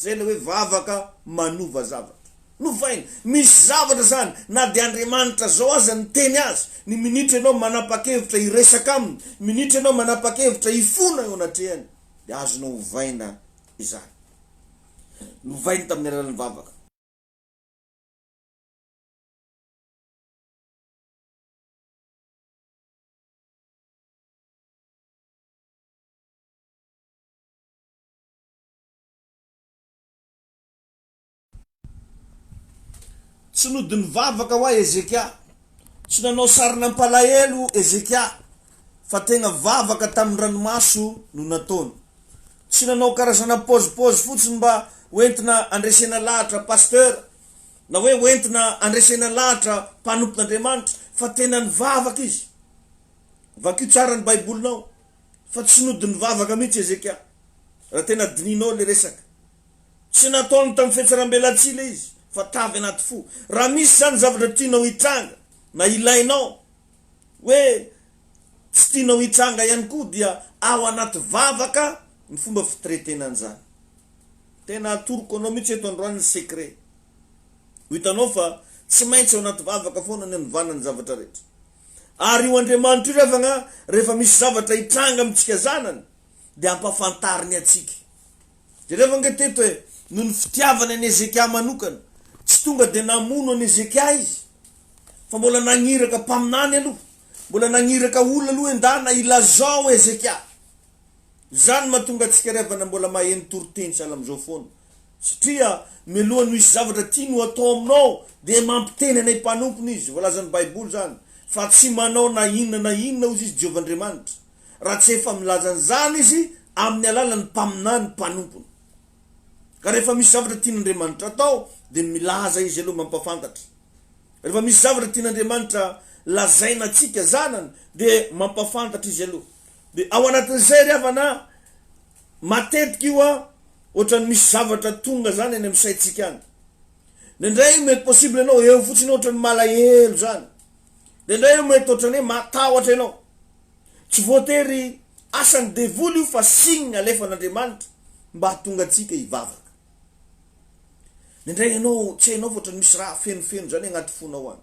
zay le hoe vavaka manova zavatra. Novaina misy zavatra zany na de Andriamanitra zao aza ny teny azy, ny minitra ianao manapa-kevitra iresaka aminy, minitra ianao manapa-kevitra ifona eo anatrehany, de azonao ovaina izany. Novaina tamin'ny alalan'ny vavaka. Tsy nodiny vavaka hoa Ezekia, tsy nanao sarina ampalahelo Ezekia, fa tegna vavaka tamin'ny ranomaso no nataony. Tsy nanao karazana pôzipozy fotsiny mba hoentina andresena lahatra pasteur, na hoe hoentina andresena lahatra mpanompon'Andriamanitra, fa tena ny vavaka izy. Vakio tsara ny baibolinao, fa tsy nodiny vavaka mihitsy Ezekia, raha tena dininao le resaka. Tsy nataony tamin'ny fihetsarambelatsila izy, fa tavy anaty fo. Raha misy zany zavatra tianao hitranga na ilainao hoe tsy tianao hitranga ihany koa, dia ao anaty vavaka ny fomba fitretenany zany. Tena atoroko anao mihitsy eto androany ny secret. Hitanao fa tsy maintsy ao anaty vavaka foana ny anovana ny zavatra rehetra. Ary io Andriamanitra io rehefa misy zavatra hitranga amintsika zanany, de ampafantariny atsika. De rehefa ngeteto hoe noho ny fitiavana ny Ezekia manokana, tsy tonga de namono ny Ezekia izy, fa mbola nagniraka mpaminany aloha, mbola nagniraka olona aloha endana ilazao Ezekia. Zany mahatonga atsika revana mbola maheno toroteny sahala am'izao foana, satria milohany misy zavatra tiano atao aminao de mampiteny anay mpanompony izy. Volazan'ny baiboly zany fa tsy manao na inona ozy izy Jehovah Andriamanitra raha tsy efa milazany zany izy amin'ny alalan'ny mpaminany mpanompony. Ka rehefa misy zavatra tian'Andriamanitra atao de milaza izy aloha mampafantatra. Rehefa misy zavatra tian'Andriamanitra lazaina atsika zanany de mampafantatra izy aloha. De ao anatin'izay riavana matetika io ohatrany misy zavatra tonga zany any am'saitsika any. Ndray mety possible anao eo fotsiny ohatrany malahelo zany, de ndray mety ohatrany hoe matahotra ianao. Tsy voatery asany devoly io fa signe alefan'Andriamanitra mba hatonga atsika hivavaka. Ndray ianao tsy hainao fa ohatrany misy raha fenofeno zany agnaty fonao any,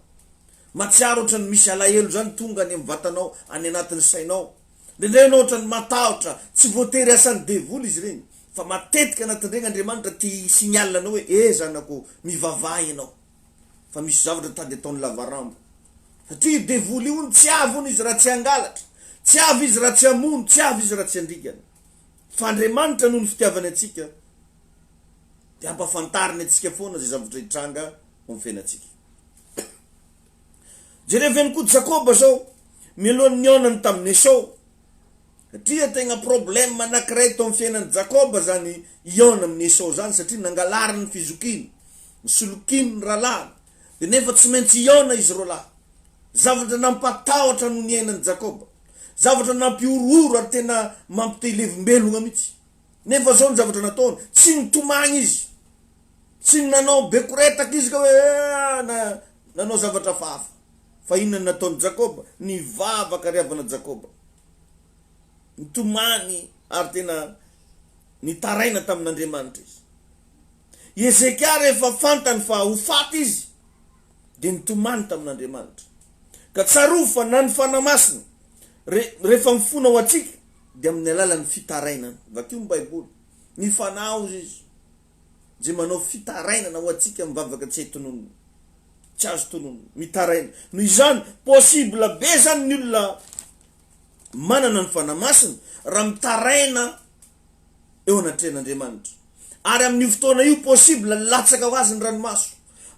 matsiaro ohatrany misy alahelo zany tonga any amin'ny vatanao, any anatin'ny sainao. Ndray ianao ohatrany matahotra, tsy voatery asany devoly izy reny, fa matetika anatin'ireny Andriamanitra ty signal anao hoe zanako mivavaha ianao, fa misy zavatra tady ataony lavarambo. Satria devoly io tsy avy hono izy raha tsy angalatra, tsy avy izy raha tsy amono, tsy avy izy raha tsy andrigana. Fa Andriamanitra noho ny fitiavany atsika de ampafantariny atsika foana zay zavatra hitranga amin'ny fiainatsika. Jereveny koa Jakoba zao mialohan'ny nionany tamin'ny Esau, satria tegna problème anankiray to amin'ny fiainan'ny Jakoba zany iona amin'ny Esau zany, satria nangalariny ny fizokiny, misolokiny ny rahalahy, de nefa tsy maintsy iona izy roalahy. Zavatra nampatahotra no ny ainan'ny Jakoba, zavatra nampiorooro ary tena mampitelevim-belogna mihitsy. Nefa zao ny zavatra nataony, tsy nitomagny izy, tsy nanao bekoretaka izy ka hoe nanao zavatra fahafa. Fa inona nataony Jakoba? Ny vavaka riavana Jakoba, nitomany ary tena nitaraina tamin'Andriamanitra izy. Ezekia rehefa fantany fa ho faty izy de nitomany tamin'Andriamanitra. Ka tsaro fa na ny fanamasina rehefa mifona ho atsika de amin'ny alalan'ny fitarainana. Vakio ny baiboly ny fanao izy je manao fitarainana ho atsika mivavaka tsy tonono, tsy azo tonono, mitaraina. Noho izany possible be zany ny olona manana ny fanamasina raha mitaraina eo anatrehan'Andriamanitra. Ary amin'io fotoana io possible latsaka ho azy ny ranomaso,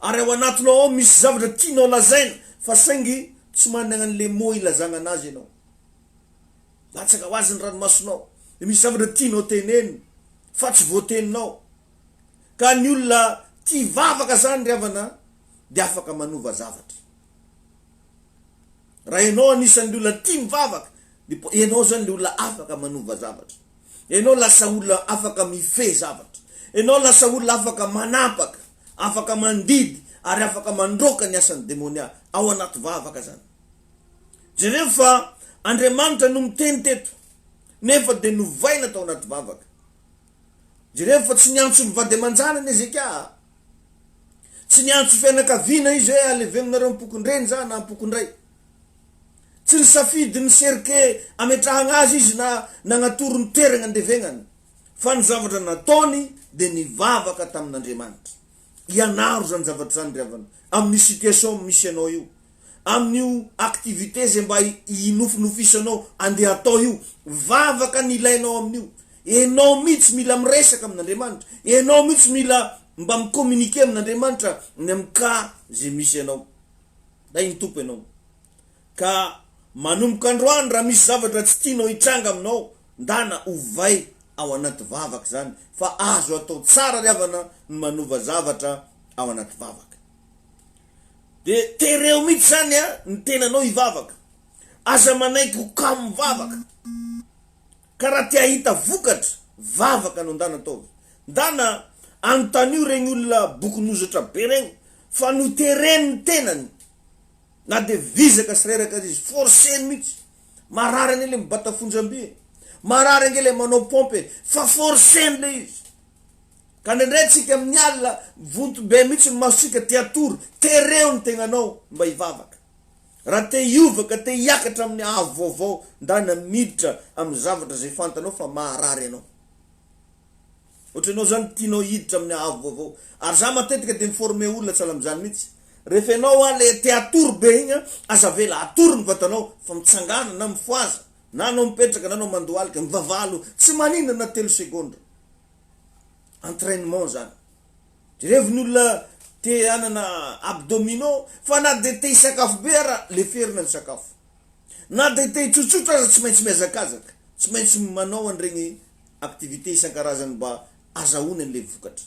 ary ao anatinao ao misy zavatra tianao lazaina fa saingy tsy manana an'le mo ilazagna anazy ianao. Latsaka ho azy ny ranomasonao, de misy zavatra tianao teneny fa tsy voateninao. Ka ny olona tia vavaka zany riavana de afaka manova zavatra. Raha ianao anisan'ny olona tia mivavaka, de ianao zany le olona afaka manova zavatra. Ianao lasa olona afaka mife zavatra. Ianao lasa olona afaka manapaka, afaka mandidy, ary afaka mandroka ny asan'ny demonia ao anaty vavaka zany. Jereo fa Andriamanitra no miteny teto, nefa de novaina tao anaty vavaka. jereo fa tsy niantso mivady aman-janany Ezekia, tsy niantso fianakaviana izy hoe aleve aminareo ampokondreny za na ampokondray, tsy nisafidy ny serike ametrahagna azy izy na nagnatoro ny toerana andevegnany, fa ny zavatra nataony de nivavaka tamin'Andriamanitra. Ianaro zany zavatra zany ravana amin'ny situation misy anao io, amin'io activité zay mba inofinofisанao andeha atao io, vavaka ny ilainao amin'io. Enao mitsy mila miresaka amin'Andriamanitra, enao mitsy mila mba micommuniquer amin'Andriamanitra ny amin'ny ka zay misy anao. Da iny tompo anao ka manomboka androany raha misy zavatra tsy tianao hitranga aminao, ndana ovay ao anaty vavaka zany, fa azo atao tsara ravana ny manova zavatra ao anaty vavaka. De tereo mitsy zany ny tenanao ivavaka, aza manaiky ho kamo mivavaka, karaha te ahita vokatra vavaka anao ndana atao. Ndana anontanio regny olona bokonozatra be regny, fa no tereny ny tenany na de vizaka sy reraka izy forceny mitsy, marary angele mibata fonjam-by, marary angele manao pompe, fa forceny le izy. Ka ndraindray tsika amin'ny alina vonto be mitsy ny masosika te atory, tereo ny tegnanao mba hivavaka. Raha te hiovaka, te hiakatra amin'ny avo vaovao, ndana miditra amin'ny zavatra zay fantanao fa maharary anao. Ohatra anao zany tianao hiditra amin'ny avo vaovao, ary za matetika de miforme olona tsala am'zany mitsy. Rehefa anao le te atory be igny, aza vela atory ny vatanao fa mitsangana na mifoaza, na anao mipetraka na anao mandohalika, mivavalo tsy manina na 3 seconde. Entraînement zany. Rehevin'olona te anana abdominaux, fa na de te hisakafo be ara le ferina ny sakafo, na de te tsotsotra aza tsy maintsy miazakazaka, tsy maintsy manao an'iregny activité isan-karazany mba azahoany an'le vokatra.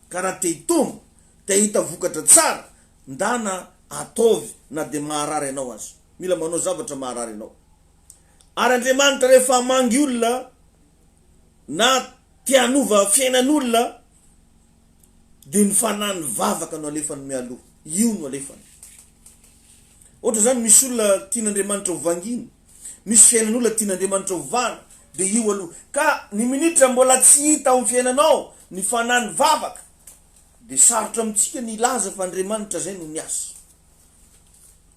Ka raha te hitombo, te hita vokatra tsara, ndana ataovy na de maharary anao azy, mila manao zavatra maharary anao. Ary Andriamanitra rehefa mangy olona na te hanova fiainan'olona, de ny fanany vavaka no alefany mialoha, io no alefany. Ohatra zany misy olona tian'Andriamanitra hovanginy, misy fiainan'olona tian'Andriamanitra hovana, de io aloha. Ka ny minitra mbola tsy hita amin'ny fiainanao ny fanany vavaka, de sarotra amitsika ny ilaza fa Andriamanitra zay no niasa.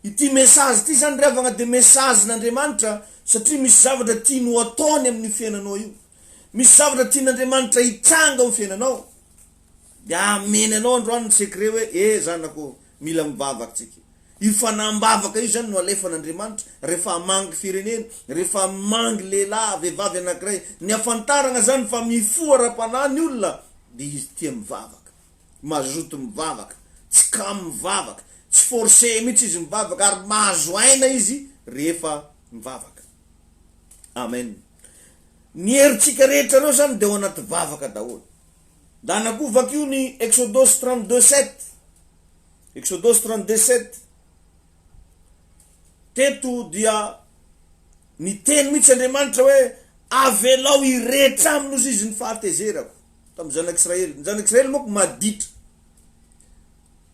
Ity message ty zany ravagna de message n'Andriamanitra, satria misy zavatra tianao ataony amin'ny fiainanao io, misy zavatra tian'Andriamanitra hitranga amin'ny fiainanao, de ameny anao androany ny secret hoe zanako mila mivavaka tsika. Io fanambavaka io zany no alefan'Andriamanitra rehefa amangy firenena, rehefa amangy lehilahy vehivavy anankiray, ny afantarana zany fa mifoha ra-panany olona, de izy tia mivavaka, mazoto mivavaka, tsy kamo mivavaka, tsy forcé mitsy izy mivavaka, ary mahazo aina izy rehefa mivavaka. Amen. Ny heritsika rehetra reo zany de ao anaty vavaka daholo. Ndana koa vakio ny Exodus 32:7. Exodus 32:7. Teto dia ny teny mitsy Andriamanitra hoe avelao iretra aminozy izy ny fahatezerako tamin'ny zanak'Israely. Ny zanak'Israely moko maditra.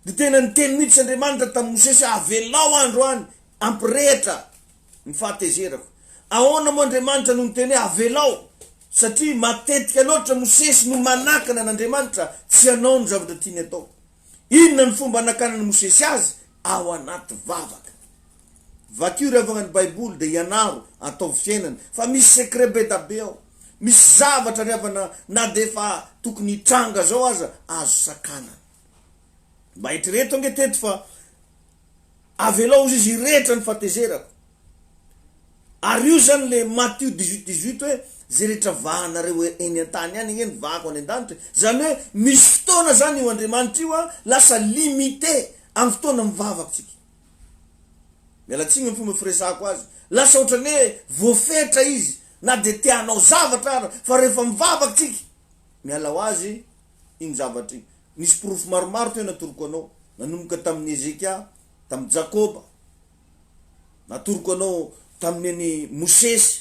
De tena ny teny mitsy Andriamanitra tamin'ny Mosesy avelao androany ampirehetra ny fahatezerako. Ahoana moa Andriamanitra no teny avelao? Satria matetika loatra Mosesy no manakana n'Andriamanitra tsy anao ny zavatra tiany atao. Inona ny fomba anakanany Mosesy azy? Ao anaty vavaka. Vakio ravagna ny Baiboly de ianaro atao fiainana, fa misy secret be tabe ao, misy zavatra ravana na de fa tokony hitranga zao aza azo sakana. Mba hitreto ange teto fa avelao izy iretra ny fahatezerako. Ary io zany le Matthieu 18:18 hoe zay rehetra vahanareo eny an-tany any igny vahako any an-danitra. Zany hoe misy fotoana zany io Andriamanitra io lasa limité amin'ny fotoana mivavatsika. Mialatsiny ny fomba firesako azy, lasa ohatrany hoe voafetra izy na de te hanao zavatra ara, fa rehefa mivavatsika miala ho azy iny zavatra iny. Nisy porofo maromaro teo natoroko anao, nanomboka tamin'ny Ezekia, tamin'ny Jakoba, natoroko anao tamin'ny Mosesy.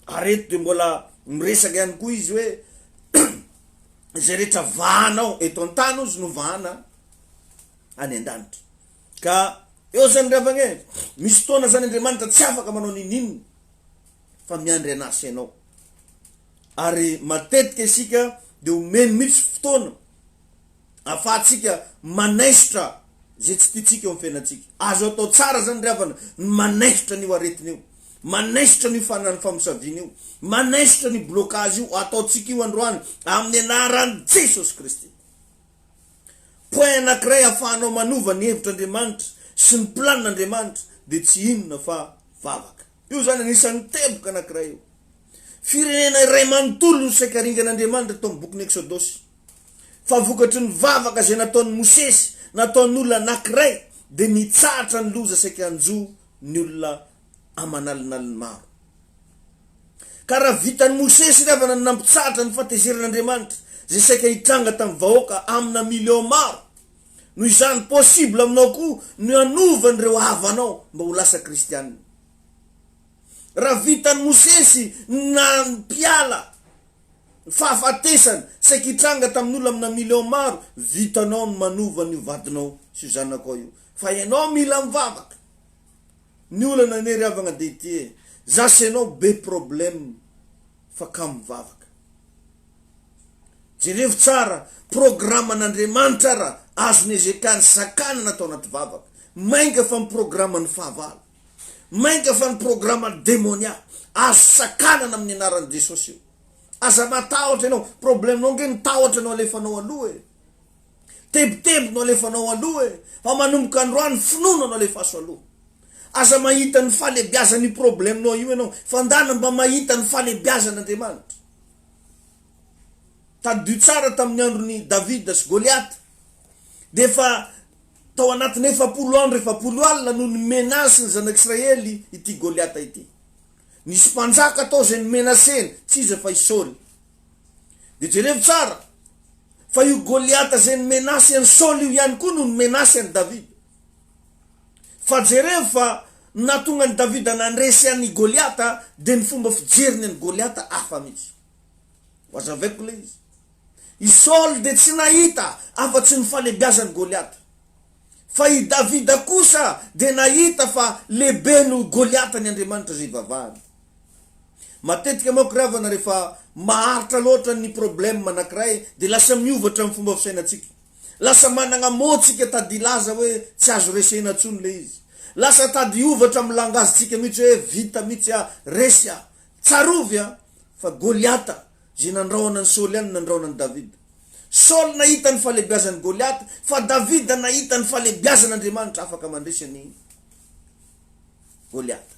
Areto de mbola miresaka ihany koa izy hoe zay rehetra vahanao eto an-tany ozy no vahana any an-danitra. Ka eo zany ravagna misy fotoana zany Andriamanitra tsy afaka manao ninino fa miandry anasy anao. Ary matetika isika dia homeny mihitsy fotoana ahafahantsika manaisitra zay tsy tiatsika eo amin'ny fiainantsika. Azo atao tsara zany ry havana ny manaisitra n'io aretina io, manaisitra ny fanany famosaviana io, manaisitra ny blocage io ataotsika io androany amin'ny anaran'i Jesosy Kristy. Point anankiray ahafahanao manova ny hevitr'Andriamanitra sy ny planin'Andriamanitra dia tsy inona fa vavaka. Io zany anisan'ny teboka anankiray io. Firenena iray manontolo no saikaringan'Andriamanitra tao amin'ny bokin'ny Exodosy. Fa vokatry ny vavaka zay nataon'ny Mosesy, nataon'ny olona anankiray dia nitsahatra ny loza saika anjo ny olona amanalinaliny maro. Ka raha vitan'ny Mosesy ravana nampitsahatra ny fahatezeran'Andriamanitra zay saika hitranga tamin'ny vahoaka amina million maro, no izany possible aminao koa ny anovan'ireo havanao mba ho lasa kristianina. Raha vitan'ny Mosesy na mpiala fahafatesany saika hitranga tamin'ny olona amina million maro, vitanao ny manova ny vadinao sy zanakao io. Fa ianao mila mivavaka. Ny olana nery avagna detie zasenao be problème fa ka mivavaka. Jerevo tsara programan'Andriamanitra raha azony ezekany sakana natao anaty vavaka. Mainka fa ny programany fahavalo, mainka fa ny programany démonia azo sakanana amin'ny anaran'i Jesosy io. Aza matahotra ianao, problemenao nge nitahotra anao alefanao aloha e, tebotebonao alefanao aloha e, fa manomboka androany finono anao alefaso aloha. Aza mahita ny fahalebiazan'ny problemenao io ianao, fa ndana mba mahita ny fahalebiazan'Andriamanitra. Tadio tsara tamin'ny andron'ny Davida sy Goliata, dia fa tao anatin'ny 7 andro 7 alina no ny menasy ny zanak'Israely ity Goliata ity. Nisy mpanjaka tao zay nimenaseny, tsy izy fa Saoly. Dia jerevo tsara fa io Goliata zay nimenasy an'i Saoly io ihany koa no nimenasy an'i Davida. Fa jerevo fa natonga ny Davida nandresy an'i Goliata dia ny fomba fijeriny an'i Goliata hafa mihitsy. Wazaveko le izy. I Saoly dia tsy nahita afa-tsy ny fahalebiazan'i Goliata. Fa i Davida kosa dia nahita fa lehibe no Goliata ny Andriamanitra zay vavahany. Matetika manko ravana rehefa maharitra loatra ny problème anankiray dia lasa miovatra amin'ny fomba fisainantsika. Lasa manana motsika tady laza hoe tsy azo resena tsony le izy. Lasa tady ovatra amin'ny langazitsika mihitsy hoe vita mihitsy resy tsarovy fa Goliata zay nandrahona ny Saoly any nandrahona ny Davida. Saoly nahita ny fahalebiazan'ny Goliata, fa Davida nahita ny fahalebiazan'Andriamanitra afaka mandresy ny Goliata.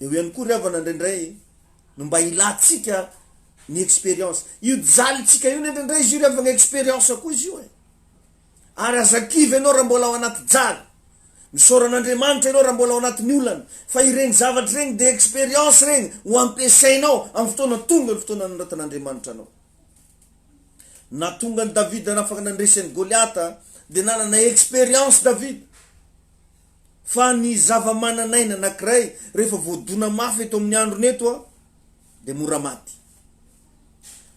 Eo ihany koa ravana indraindray no mba ilatsika ny experience. Io jalitsika io indraindray izy io ravana experience koa izy io e. Ary azakivy ianao raha mbola ao anaty jaly, misoran'Andriamanitra ianao raha mbola ao anatin'ny olana, fa ireny zavatra regny dia experience regny ho ampiasainao amin'ny fotoana tonga ny fotoana nanoratan'Andriamanitra anao. Na tonga ny Davida nafaka nandresan'ny Goliata dia nanana experience Davida. Fa ny zava-mananaina anankiray rehefa voadona mafy eto amin'ny andro neto dia mora maty.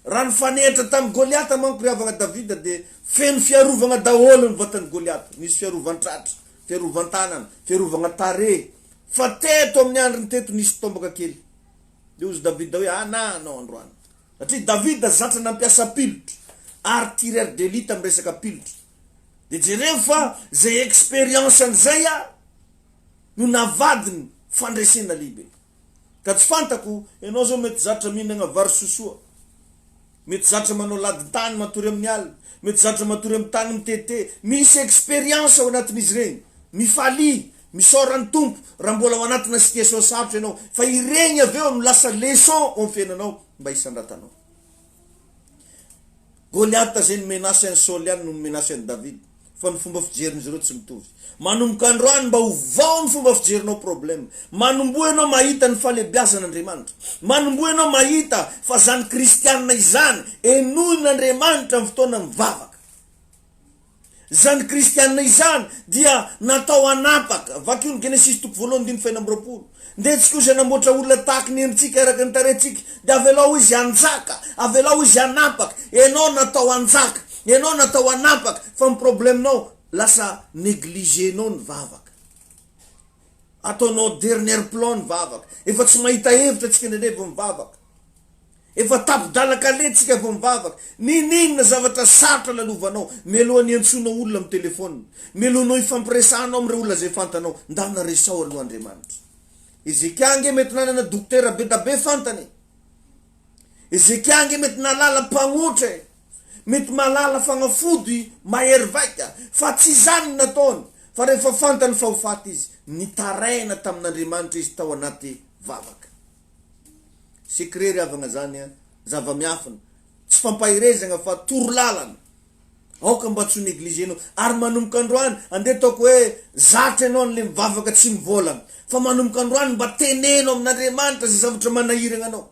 Raha ny fanehitra tamin'ny Goliata manko ry havana Davida dia feno fiarovana daholo ny vatan'ny Goliata. Nisy fiarovan-tratra, fiarovan-tanana, fiarovana tare. Fa teto amin'ny androny teto nisy tombaka kely. Dia ozy Davida hoe anao androany. Satria Davida zatra nampiasa pilotra, artilleur d'élite amin'ny resaka pilotra. Dia jerevo fa zay experience an'izay no navadiny fandresena lehibe. Ka tsy fantako ianao zao mety zatra mihinana vary sosoa, mety zatra manao lady tany matory amin'ny alina, mety zatra matory amin'ny tany mitete. Misy experience ao anatin'izy regny, mifaly, misaoran'ny tompo raha mbola ao anatina situation sarotra ianao. Fa iregny aveo no lasa leçon amin'ny fiainanao mba hisandratanao. Goliata zay ny menasy an'i Saoly any no menasy an'i Davida. Fa ny fomba fijerin'izy ireo tsy mitovy. Manomboka androany mba hovao ny fomba fijerinao problème. Manomboa ianao mahita ny fahalebiazan'Andriamanitra. Manomboa ianao mahita fa zany kristianina izany enohin'Andriamanitra amin'ny fotoana mivavaka. Zany kristianina izany dia natao anapaka. Vaky io ny Genesis 1:5. Ndetsika izy anamboatra olona tahaka ny endritsika araka ny tarehintsika, dia avelao izy anjaka, avelao izy anapaka. Ianao natao anjaka, ianao natao anapaka, fa ny problemenao lasa negligenao ny vavaka. Ataonao dernier plan ny vavaka. Efa tsy mahita hevitra tsika nendreva ny vavaka. efa tapidalaka letsika vo mivavaka ninina zavatra sarotra lalovanao melohan'ny antsona olona amin'ny telefôna melohanao ifampiresanao am'ireo olona zay fantanao ndana resao alohandriamanitra Ezekiange mety nanana dokotera be da be fantany Ezekiange mety nalala mpagnotra mety malala fagnafody mahery vaika fa tsy zany nataony fa rehefa fantany fa ho faty izy nitaraina tamin'Andriamanitra izy tao anaty vavaka sekrery avagna zany zava-miafina tsy fampahirezagna fa toro lalana aoka mba tsy ho negligenao ary manomboka androany andeha taoko hoe zatra ianao an'le mivavaka tsy mivolagna fa manomboka androany mba tenenao amin'Andriamanitra zay zavatra manahiragna anao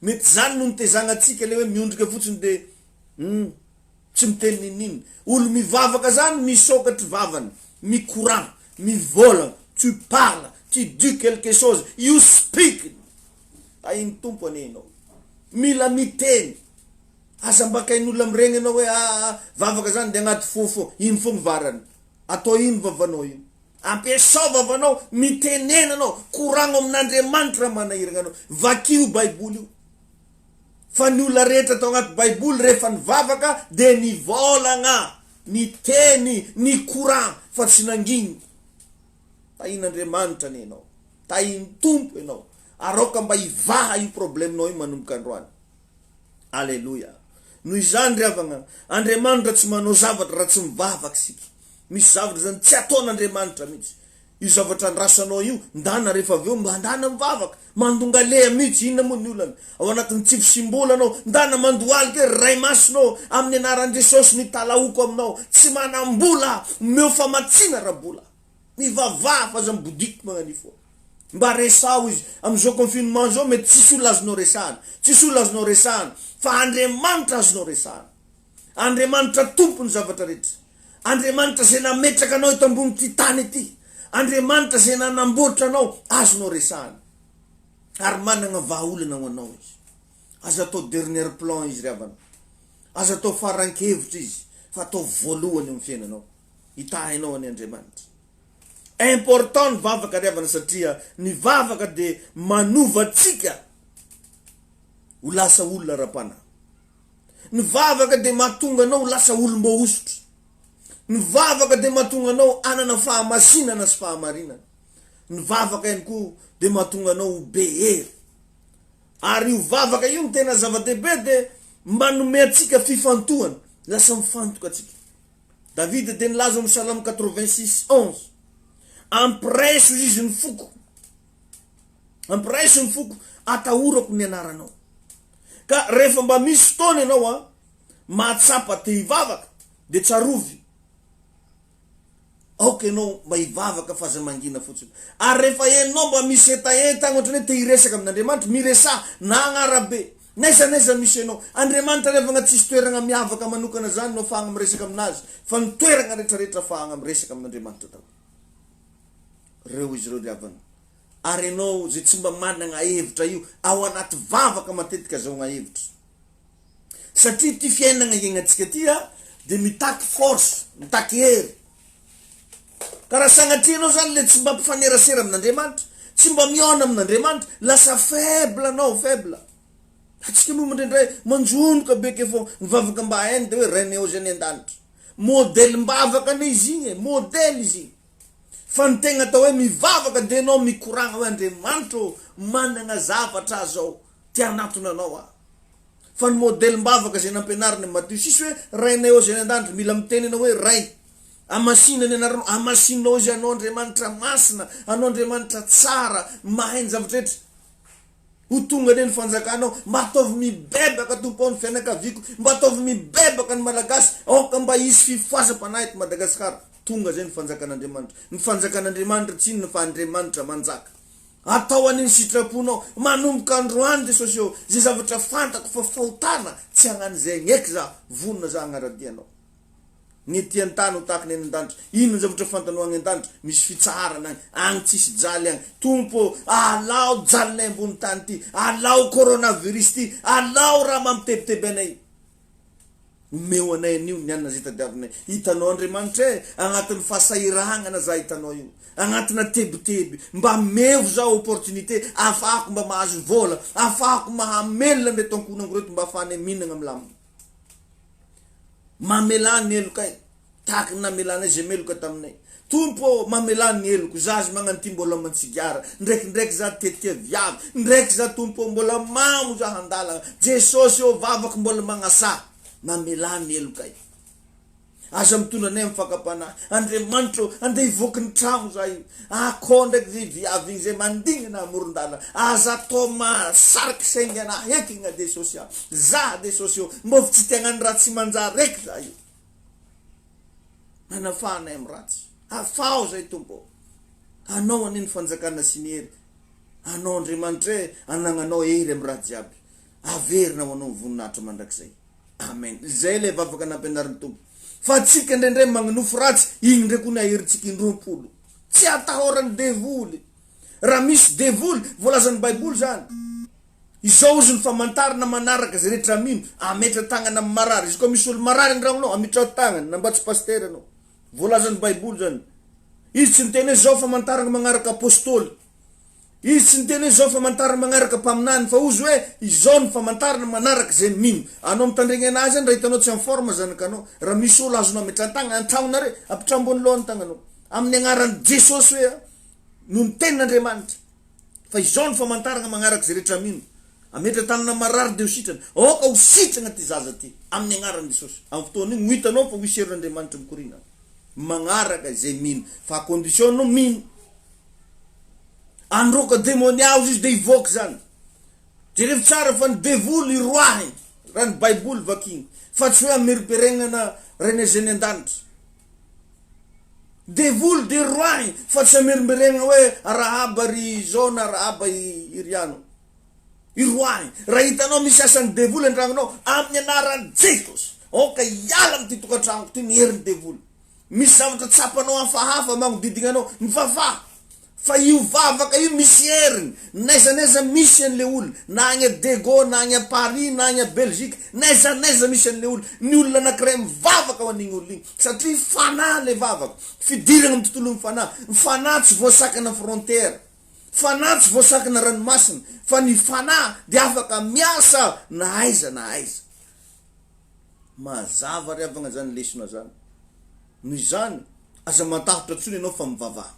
mety zany no nitezagna atsika le hoe miondrika fotsiny de tsy miteny ninina olo mivavaka zany misokatry vavany micourant mivolagna tu parles tu dis quelque chose you speak ainy tompo anenao mila miteny asa mbaka in'olona miregny anao hoe vavaka zany de agnaty fofo ino fo mivarany atao ino vavanao io ampiasao vavanao mitenenanao koragno amin'Andriamanitra manahiragna anao vakio baiboly io fa ny olona rehetra atao agnaty baiboly rehefa nivavaka de nivolagna niteny ny koragno fa tsy nanginy tain'Andriamanitra nenao tainy tompo ianao aroka mba ivaha io probleminao io manomboka androany alleluia noho izany ry havagna Andriamanitra tsy manao zavatra raha tsy mivavaka sika misy zavatra zany tsy ataon'Andriamanitra mihitsy io zavatra andrasanao io ndana rehefa aveo mba ndana mivavaka mandongalea mihitsy inona moa ny olana ao anatin'ny tsifo-simbola anao ndana mandohalika ray masonao amin'ny anaran'i Jesosy nitalaoko aminao tsy manambola meo famatsina rabola mivavaha fa zany bodiko magnani foa mba resao izy am'izao confinement zao mety tsisy olona azonao resahana tsisy olona azonao resahana fa Andriamanitra azonao resahana Andriamanitra tompony zavatra rehetra Andriamanitra zay nametraka anao eto ambony ty tany ity Andriamanitra zay nanamboatra anao azonao resahana ary managna vahaolana ho anao izy aza atao dernier plan izy ravana aza atao farankevitra izy fa atao voalohany amin'ny fiainanao hitahainao any Andriamanitra important ny vavaka ravana satria ny vavaka de manovatsika ho lasa olona rapana ny vavaka de mahatonga anao lasa olom-boositra ny vavaka de mahatonga anao anana fahamasinana sy fahamarinana ny vavaka ihany koa de mahatonga anao be hery ary io vavaka io ny tena zava-dehibe de manome atsika fifantohana lasa mifantoka atsika David de nilaza amin'ny Psalm 86:11 ampireso izy ny foko ampireso ny foko atahorako ny anaranao ka rehefa mba misy fotoana ianao mahatsapa te hivavaka de tsarovy aoka ianao mba hivavaka fa aza mangina fotsiny ary rehefa ianao mba misy etaetagna ohatrany hoe te hiresaka amin'Andriamanitra miresah na agnarabe naiza misy ianao Andriamanitra revagna tsisy toeragna miavaka manokana zany no afahagna miresaka aminazy fa ny toeragna rehetrarehetra afahagna miresaka amin'Andriamanitra tao reo izy reo riavana ary ianao zay tsy mba managna hevitra io ao anaty vavaka matetika zao gnahevitra satria ty fiainagna iaignatsika ty de mitaky force mitaky hery karaha sagnatria anao zany le tsy mba mpifanerasera amin'Andriamanitra tsy mba miona amin'Andriamanitra lasa faible anao faible atsika moa mandrendray manjonoka beke fo mivavaka mba hainy de hoe raineo zany an-danitra modèle mbavaka ane izy igny modèle izy igny fa ny tegna atao hoe mivavaka de anao mikoragna hoe Andriamanitra managna zavatra zao ty anatona anao fa ny modèle mbavaka zay nampianariny Matthieu 6 hoe raineo zany an-danitra mila miteny anao hoe ray amasinany anarano amasinao izy anao Andriamanitra masina anao Andriamanitra tsara mahainy zavatra rehetra ho tonga le ny fanjakanao mba ataovy mibebaka tompo ny fianakaviko mba ataovy mibebaka ny malagasy aoka mba isy fifoasa-panahy eto Madagasikara tonga zay ny fanjakan'Andriamanitra ny fanjakan'Andriamanitra tsy inona fa Andriamanitra manjaka atao an'iny sitraponao manomboka androany de sosio zay zavatra fantako fa fahotana tsy hagnano zay gneky za vonona za agnaradianao ny ty an-tany ho tahakiny any an-danitra ino ny zavatra fantanao any an-danitra misy fitsarana agny tsisy jaly agny tompo alao jalynay ambony tany ty alao coronavirus ty alao raha mampitebiteby anay meo anay an'io nianina zay tadiavinay. Hitanao Andriamanitra agnatin'ny fahasahirahana za hitanao io, agnatina teboteby mba meo zao opportunité afahako mba mahazo vola, afahako mahamelona ndraiky ankonango reto mba afahany mihinagna milamina. Mamelany eloko ay tahaky namelana zay meloka taminay. Tompo mamelany eloko zazy magnano ty mbola mantsigiara, ndraikindraiky za tetia viavy, ndraiky za tompo mbola mamo za handalana, Jesosy ô vavaka mbola magnasa. Mamelany eloko ay. Aza mitondra anay mifakapana. Andriamanitra andeha hivoaka ny trano za io. Akô ndraiky zay viavy igny zay mandigna amoron-dala. Aza atao masariky saingy ana heky igny Jesosy a. Za Jesosy ô mbô tsy tegnany raha tsy manjary reky za io. Manafanay amin'ny ratsy. Afao zay tompo. Anao aniny fanjakana sy ny hery. Anao Andriamanitra anagnanao hery amin'ny raha jiaby. Averina ho anao voninahitra mandrakizay. Amen. Zay le vavaka nampianarin'ny tompo. Fa tsika ndrendre magnanofo ratsy, igny ndraiky ho naheritsika indroapolo. Tsy atahorany devoly. Raha misy devoly, voalazan'ny Baiboly zany. Izao izy ny famantarana manaraka zay rehetra mino, ametra tagnana amin'ny marary. Izy koa misy olo marary andragnonao, ametra tagnana, nambatsy pasteur anao. Voalazan'ny Baiboly zany. Izy tsy niteny zao famantarana magnaraka apôstôly. Izy tsy niteny zao famantarana magnaraka mpaminany, fa ozy hoe izao ny famantarana manaraka zay mino. Anao mitandregny anazy any raha hitanao tsy informe zanakanao. Raha misy olo azonao ametra-tagna antragnonare, ampitramboany lohany tagnanao. Amin'ny agnaran'ny Jesosy hoe no ny tenin'Andriamanitra. Fa izao ny famantarana magnaraka zay rehetra mino. Ametra tanana marary de ho sitrana. Oka ho sitrana ty zaza ty amin'ny agnaran'ny Jesosy. Amin'ny fotoana igny ho hitanao fa ho isy herin'Andriamanitra mikorina. Magnaraka zay mino. Fa condition no mino. Androka demoniao izy de hivoaka zany. Jerevy tsara fa ny devoly roahiny. Raha ny Baiboly vakiny. Fa tsy hoe ameriperegnana reny zany an-danitra. Devoly de roahiny. Fa tsy ameriperegnana hoe Rahaba ry zao na Rahaba i riano. I roahiny. Raha hitanao misy asan'ny devoly andragnonao amin'ny anaran'ny Jesosy. Oka iala amin'ny ty tokantrano ty miherin'ny devoly. Misy zavatra tsapanao hafahafa magnodidignanao ny vavaha. Fa io vavaka io misy heriny. Naiza misy an'le olo. Na agny a Dego, na agny a Paris, na agny a Belgique. Naiza misy an'le olo. Ny olona anankiray mivavaka ho an'igny olo igny. Satria fanahy le vavaka. Fidirana amin'ny tontolo ny fanahy. Ny fanahy tsy voasakana frontière. Fanahy tsy voasakana ranomasina. Fa ny fanahy dia afaka miasa na aiza na aiza. Mazava ry avagna zany lesona zany. Noho izany aza matahotra tsony ianao fa mivavaha.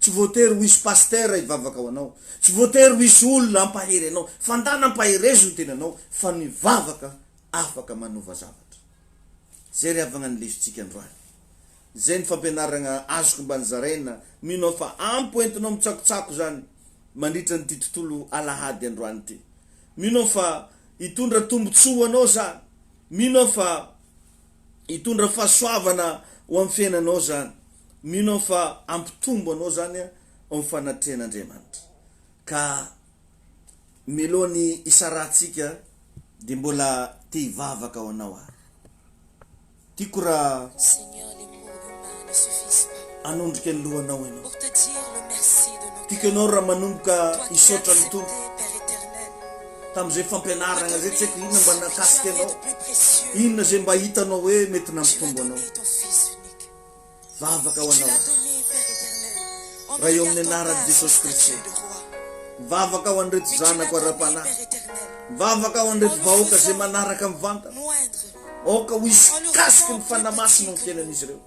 Tsy voatery ho isy pasteur hivavaka ho anao. Tsy voatery ho isy olona ampahery anao. Fandana ampaherezy ho tenanao. Fa ny vavaka afaka manova zavatra. Zay ry avagna ny lesontsika androany. Zay ny fampianarana azoko mba nizaraina. Minao fa ampoentinao mitsakotsako zany. Mandritra ny ty tontolo alahady androany ty. Minao fa hitondra tombotsoa anao zany. Minao fa hitondra fahasoavana ho amin'ny fiainanao zany. Minao fa ampitombo anao zany amin'ny fanatrehan'Andriamanitra. Ka melony isaratsika de mbola te hivavaka ho anao ary. Tiako raha anondrika ny lohanao ianao. Tiako ianao raha manomboka isotra ny tompo. Tamin'izay fampianarana zay tsy haiko inona mba nakasika anao. Inona zay mba hitanao hoe mety nampitombo anao. Vavaka ho anao. Raha eo amin'ny anaran'i Jesosy Kristy. Vavaka ho an'ireto zanako ara-panahy. Vavaka ho an'ireto vahoaka zay manaraka mivantana. Oka ho isy kasiky ny fanamasina ny fiainan'izy ireo.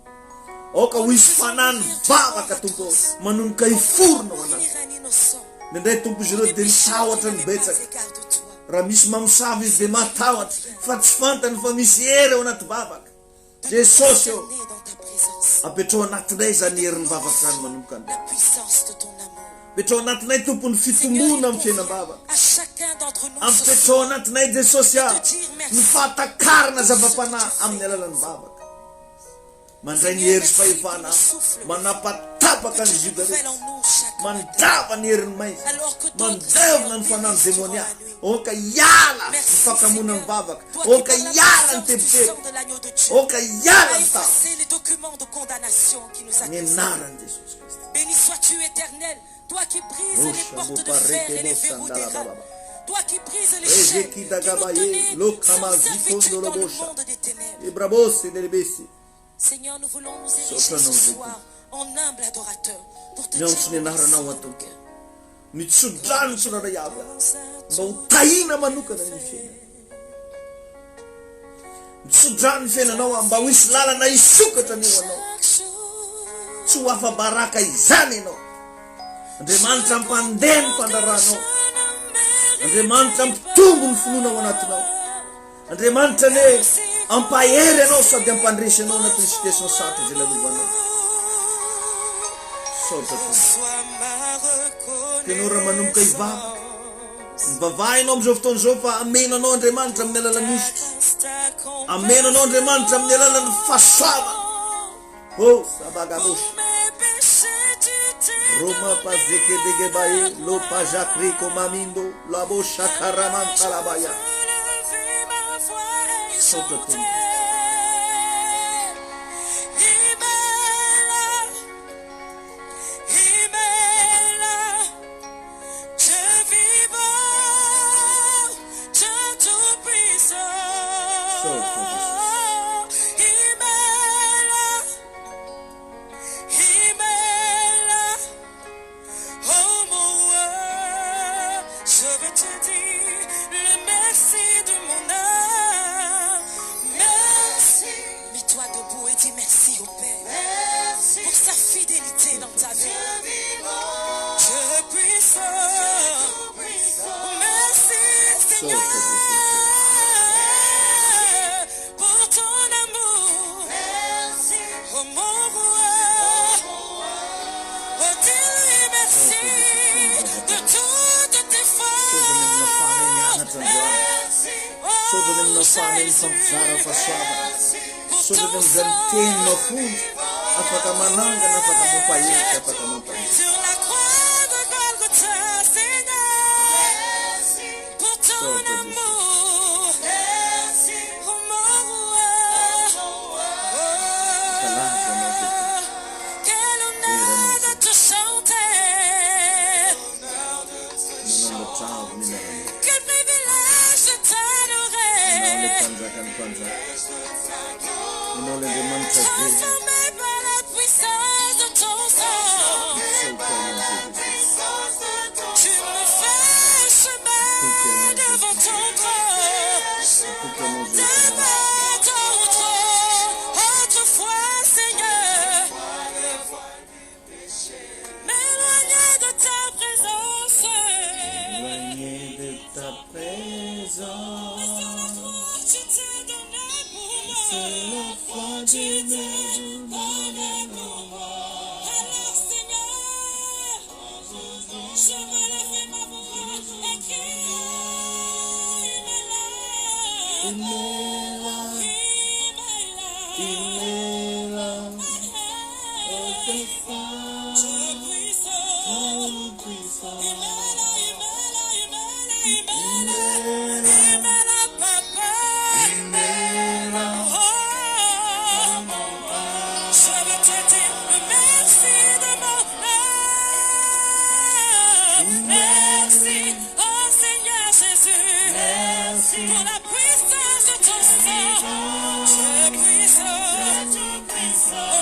Oka ho isy fanany vavaka tompo manomboka hiforona ho anazy. Nendray tompo izy ireo de mitahotra ny betsaka. Raha misy mamosavy izy de matahotra. Fa tsy fantany fa misy hery ao anaty vavaka. Jesosy eo. Apetrao anatinay zany herin'ny vavaka zany manomboka any. Apetrao anatinay tompo ny fitombona amin'ny fiainam-bavaka. Apetrao anatinay Jesosy ny fahatakarana zava-panahy amin'ny alalan'ny vavaka. Mandray ny hery sy fahefana. Manapatapaka ny Juda rehetra. Mandrava ny herin'ny maizy. Mandevona ny fanahy demonia. Oka iala ny fakamona ny vavaka. Oka iala ny tebotebo. Oka iala ny tao. Ny anaran'i Jesosy Kristy. Béni sois-tu éternel, toi qui brises les portes de fer et les verrous des reins. Toi qui brises les Ezeki chaînes, qui nous dagabaye, tenais lo sous kamazito servitude dans le ndolobosha. monde des ténèbres. Ibrabose delebesi. Seigneur, nous voulons nous ériger Soprano ce Zeki. soir en humble adorateur pour te Nyong dire sini merci nahrana de watu. ton cœur. Mitsudran sunada yaba. Bautaina manuka na nifena. Mitsudran fena nawa mba wislala na isuka tani wanao. Suwafa baraka izani no. Andremantra mpanden pandarano. Andremantra mtumbul fununa wanatu. Andremantra ne ampayere no sa dempandrishe no na tristesse sato de la bubano. Sota tu. Kenora manum kay va. Bavai nom jofton jofa ameno no Andremantra melala nush. Ameno no Andremantra melala fasaba. Oh, sabagabush. Roma pazeke degebaye lo pajakri komamindo la bosha karaman talabaya. Sototum. Sur la croix de Golgotha, Seigneur, pour ton amour, oh mon roi, quel honneur de te chanter, quel privilège de t'adorer, transformé par la puissance de ton sang. Tu me fais chemin devant ton trône, devant ton trône. Autrefois, Seigneur, m'éloigner de ta présence. Mais sur la croix, tu t'es donné pour moi. Tu t'es donné pour moi. Alors, Seigneur, je veux lever ma voix et crier, merci, oh Seigneur Jésus, merci pour la puissance de ton sang. Je puisse, oh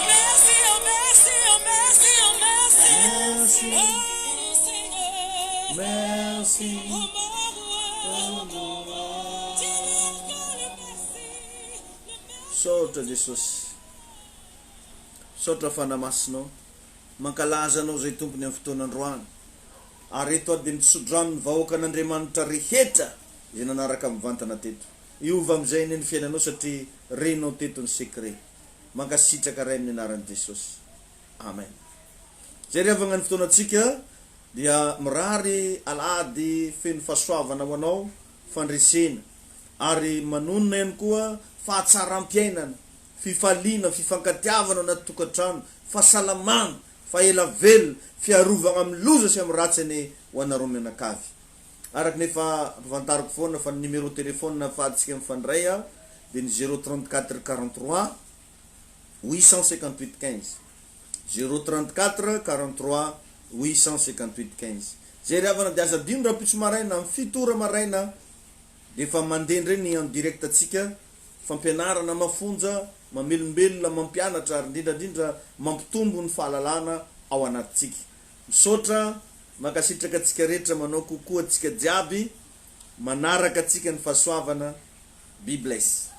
merci, oh merci, oh merci, oh merci, oh Seigneur, Merci. oh mon roi, dis-leur que le merci. Sota Jesus. Sota fanamasno. Mankalaza no zay tompony amin'ny fotoanandroany. Ary eto dia mitsodrano vahoaka an'Andriamanitra rehetra izay nanaraka mivantana teto. Iova amin'izay ny fiainanao satria renao teto ny sekret. Mankasitraka ray amin'ny anaran'i Jesosy. Amen. Zay riavana ny fotoanantsika dia mirary alady feno fahasoavana ho anao fandresena ary manonona ihany koa fahatsaram-piainana, fifaliana, fifankatiavana anaty tokantrano, fahasalamana, fahaelavelona, fiarovana amin'ny loza sy amin'ny ratsiny ho anareo mianakavy. Araka nefa vantariko foana fa numéro téléphone fahatsika mifandray dia ny 034 43 858 15 034 43 858 15 zay ravana dia asa 5 rapitso maraina amin'ny 7 ora maraina dia efa mandeha reny en direct atsika fampianarana mafonja mamelombelona mampianatra ary indrindrandrindra mampitombo ny fahalalana ao anatintsika misaotra makasitraka atsika rehetra manao kokoa atsika jiaby manaraka atsika ny fahasoavana. Be blessed.